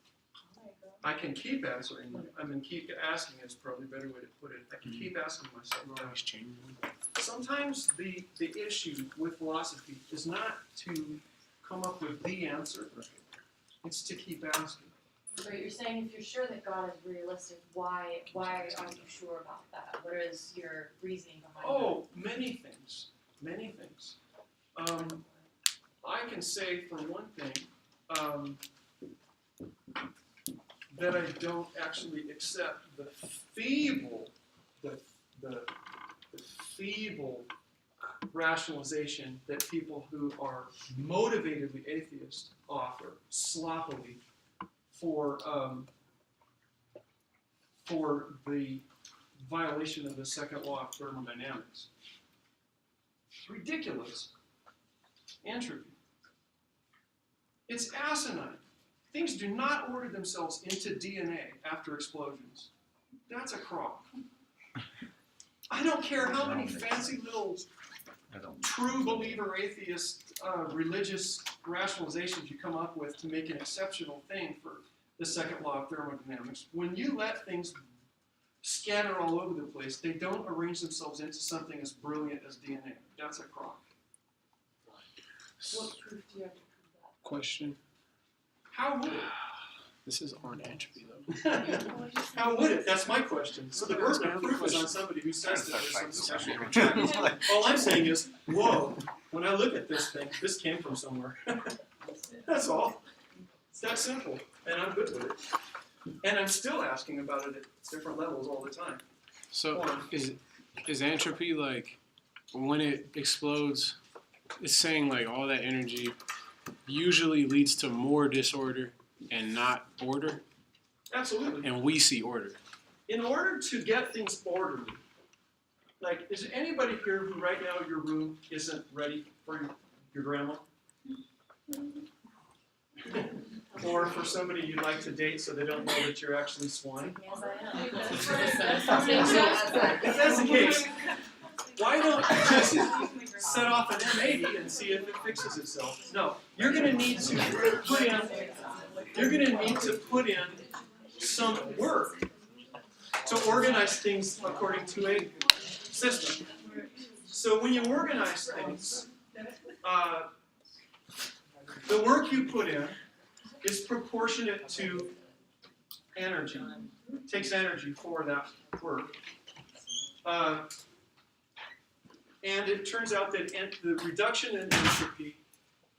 I can keep answering them. I mean, keep asking is probably a better way to put it. I can keep asking myself that. Always changing. Sometimes the issue with philosophy is not to come up with the answer. It's to keep asking. So you're saying if you're sure that God is realistic, why are you sure about that? What is your reasoning behind that? Oh, many things. Many things. I can say, for one thing, that I don't actually accept the feeble rationalization that people who are motivatedly atheist offer sloppily for the violation of the second law of thermodynamics. It's ridiculous. Entropy. It's asinine. Things do not order themselves into DNA after explosions. That's a crock. I don't care how many fancy little true believer atheist religious rationalizations you come up with to make an exceptional thing for the second law of thermodynamics. When you let things scatter all over the place, they don't arrange themselves into something as brilliant as DNA. That's a crock. What proof do you have to prove that? Question. How would it? This is on entropy though. How would it? That's my question. So the burden of proof is on somebody who says that there's some special contract. All I'm saying is, whoa, when I look at this thing, this came from somewhere. That's all. It's that simple. And I'm good with it. And I'm still asking about it at different levels all the time. So is entropy like when it explodes, it's saying like all that energy usually leads to more disorder and not order? Absolutely. And we see order. In order to get things orderly, like, is there anybody here who right now your room isn't ready for your grandma? Or for somebody you'd like to date so they don't know that you're actually swine? Yes, I am. If that's the case, why don't you just set off an M80 and see if it fixes itself? No, you're going to need to put in some work to organize things according to a system. So when you organize things, the work you put in is proportionate to energy. It takes energy for that work. And it turns out that the reduction in entropy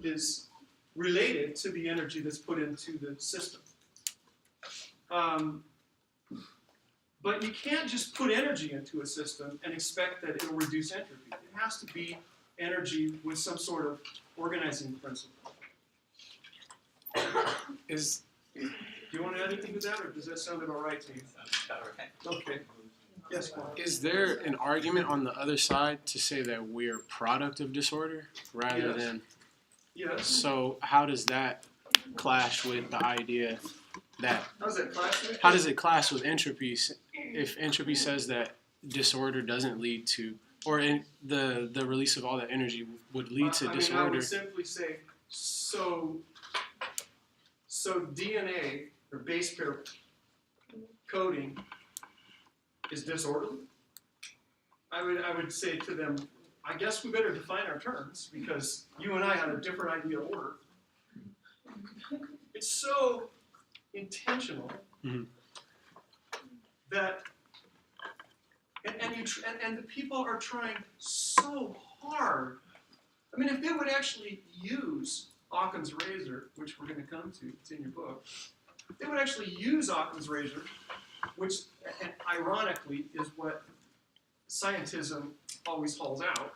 is related to the energy that's put into the system. But you can't just put energy into a system and expect that it'll reduce entropy. It has to be energy with some sort of organizing principle. Do you want to add anything to that, or does that sound about right to you? Okay. Yes, Paul. Is there an argument on the other side to say that we're a product of disorder rather Yes. than? Yes. So how does that clash with the idea that? How's that clash? How does it clash with entropy if entropy says that disorder doesn't lead to, or the release of all that energy would lead to I disorder? would simply say, so DNA, or base pair coding, is disorderly? I would say to them, I guess we better define our terms, because you and I have a different idea of order. It's so intentional that, and the people are trying so hard. I mean, if they would actually use Occam's razor, which we're going to come to, it's in your book, if they would actually use Occam's razor, which ironically is what scientism always hauls out.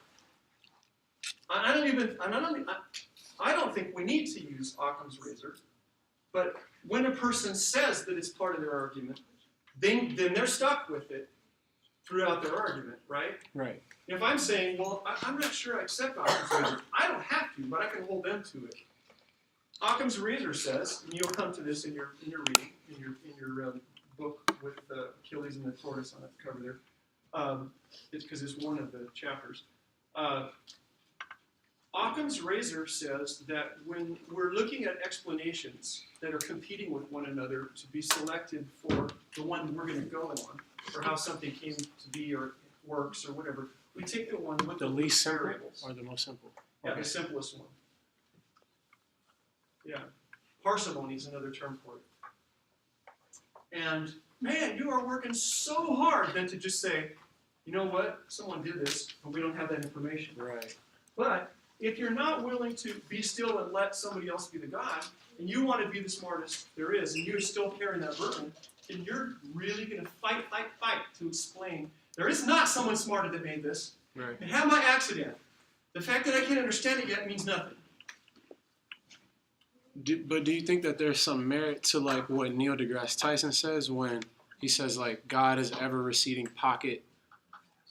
I don't think we need to use Occam's razor, but when a person says that it's part of their argument, then they're stuck with it throughout their argument, right? Right. If I'm saying, well, I'm not sure I accept Occam's razor, I don't have to, but I can hold them to it. Occam's razor says, and you'll come to this in your reading, in your book with Achilles and the tortoise on the cover there. It's because it's one of the chapters. Occam's razor says that when we're looking at explanations that are competing with one another to be selected for the one we're going to go on, or how something came to be or works or whatever, we take the one with The least simple variables. or the most simple? Yeah, Okay. the simplest one. Yeah. Parsimony is another term for it. And man, you are working so hard then to just say, you know what, someone did this, but we don't have that information. Right. But if you're not willing to be still and let somebody else be the God, and you want to be the smartest there is, and you're still carrying that burden, then you're really going to fight to explain, there is not someone smarter that made this. Right. And have my accident. The fact that I can't understand it yet means nothing. But do you think that there's some merit to like what Neil deGrasse Tyson says when he says like God is ever receding pocket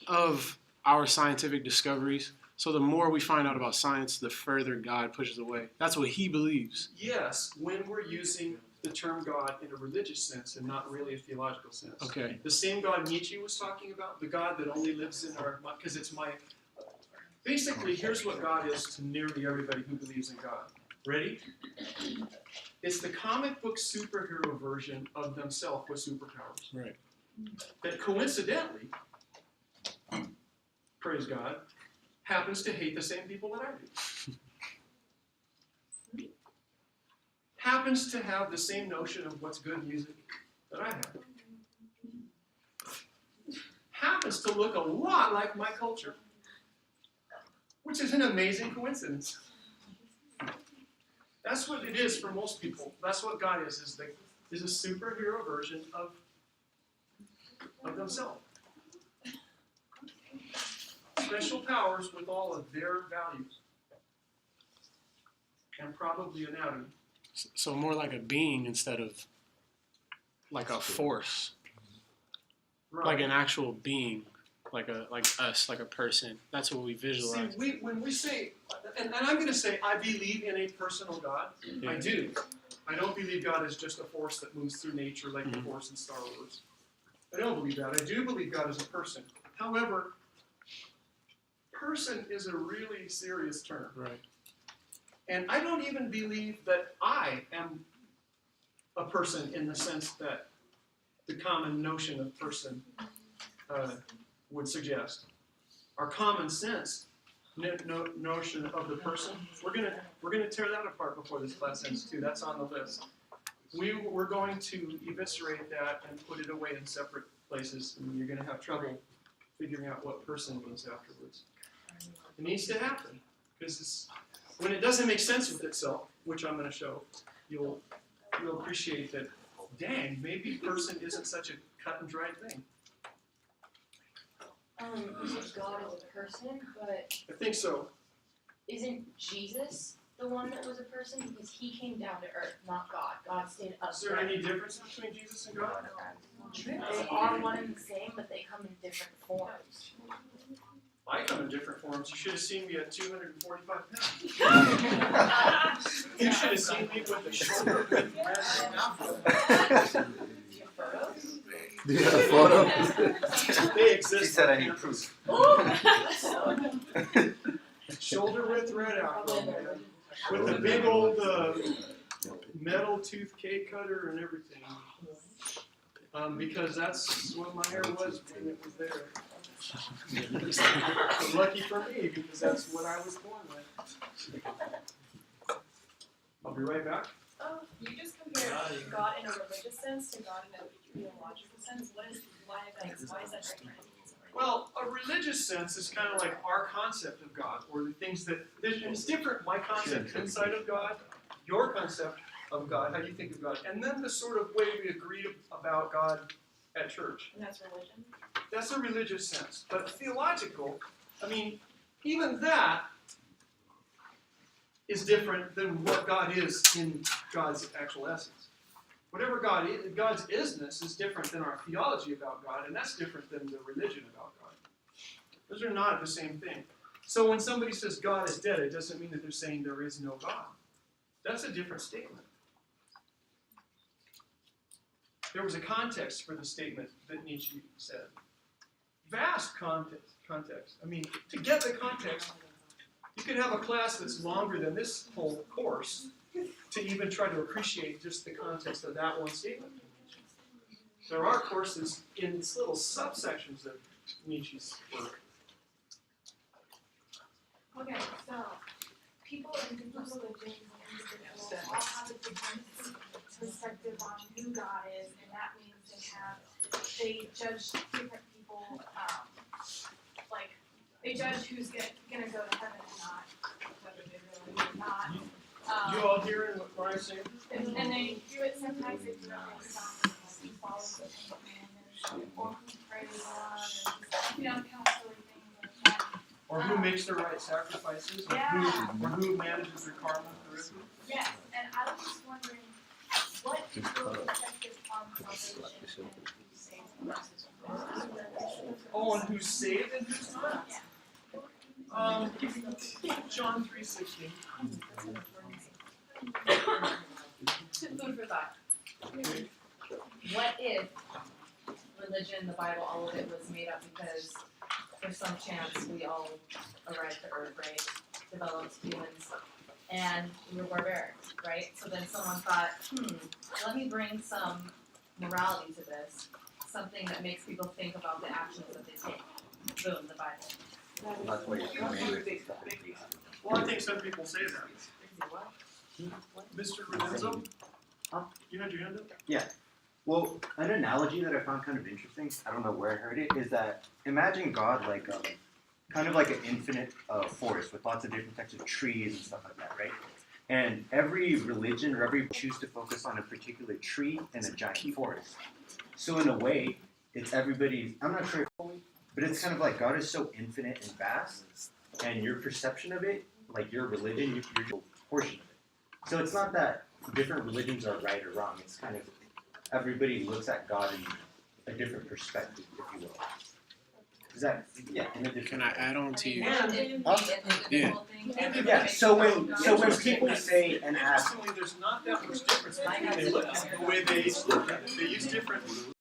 of our scientific discoveries? So the more we find out about science, the further God pushes away. That's what he believes. Yes, when we're using the term God in a religious sense and not really a theological sense. Okay. The same God Nietzsche was talking about, the God that only lives in our, because it's my, basically here's what God is to nearly everybody who believes in God. Ready? It's the comic book superhero version of themselves with superpowers. Right. That coincidentally, praise God, happens to hate the same people that I do. Happens to have the same notion of what's good music that I have. Happens to look a lot like my culture, which is an amazing coincidence. That's what it is for most people. That's what God is a superhero version of themselves. Special powers with all of their values. And probably anatomy. So more like a being instead of like a force. Right. Like an actual being. Like us, like a person. That's what we visualize. See, when we say, and I'm going to say, I believe in a personal God. Yeah. I do. I don't believe God is just a force that moves through nature like the Force in Star Wars. I don't believe that. I do believe God is a person. However, person is a really serious term. Right. And I don't even believe that I am a person in the sense that the common notion of person would suggest. Our common sense notion of the person, we're gonna tear that apart before this class ends too. That's on the list. We're going to eviscerate that and put it away in separate places, and you're gonna have trouble figuring out what person means afterwards. It needs to happen because when it doesn't make sense with itself, which I'm going to show, you'll appreciate that. Dang, maybe person isn't such a cut and dried thing. You said God is a person, but I think so. isn't Jesus the one that was a person? Because he came down to earth, not God. God stayed up Is there any difference between Jesus and God? They are one and the same, but they come in different forms. I come in different forms. You should have seen me at 245 pounds. You should have seen me with the shoulder width Do you have a photo? They exist. She said I on need campus. proof. Shoulder width red afro, man. With the big old metal tooth cake cutter and everything. Because that's what my hair was when it was there. Lucky for me, because that's what I was born with. I'll be right back. You just compared God in a religious sense to God in a theological sense. Why is that different? Well, a religious sense is kind of like our concept of God, or the things that, it's different, my concept inside of God, your concept of God, how you think of God, and then the sort of way we agree about God at church. And that's religion. That's a religious sense. But theological, I mean, even that is different than what God is in God's actual essence. Whatever God's isness is different than our theology about God, and that's different than the religion about God. Those are not the same thing. So when somebody says God is dead, it doesn't mean that they're saying there is no God. That's a different statement. There was a context for the statement that Nietzsche said. Vast context. I mean, to get the context, you could have a class that's longer than this whole course to even try to appreciate just the context of that one statement. There are courses in little subsections of Nietzsche's work. Okay, so people in different religions and individuals all have a different perspective on who God is, and that means they judge different people, like they judge who's gonna go to heaven and not, whether they really or not. You all hearing what I'm saying? And they do it sometimes they do it based on who follows the commandments or who prays a lot, or kind of silly things like that. Or who makes the right sacrifices, or who manages their karma correctly. Yes, and I was just wondering, what is your perspective on salvation and who's saved versus who's not? Oh, and who's saved and who's not? John 3:16. Food for thought. What if religion, the Bible, all of it was made up because for some chance we all arrived to Earth, right? Developed humans, and we were barbaric, right? So then someone thought, let me bring some morality to this, something that makes people think about the actions that they take. Boom, the Bible. That's what you're doing. Well, I think some people say that. What? Mr. Renenzo? You had your hand up? Well, an analogy that I found kind of interesting, I don't know where I heard it, is that imagine God like kind of like an infinite forest with lots of different types of trees and stuff like that, right? And every religion or every choose to focus on a particular tree in a giant forest. So in a way, it's everybody's, I'm not sure, but it's kind of like God is so infinite and vast, and your perception of it, like your religion, you're just a portion of it. So it's not that different religions are right or wrong, it's kind of everybody looks at God in a different perspective, if you will. Is that, in a different Can I add on to you? Yeah, so when people say and ask, Interestingly, there's not that much difference between the way they look at it. They use different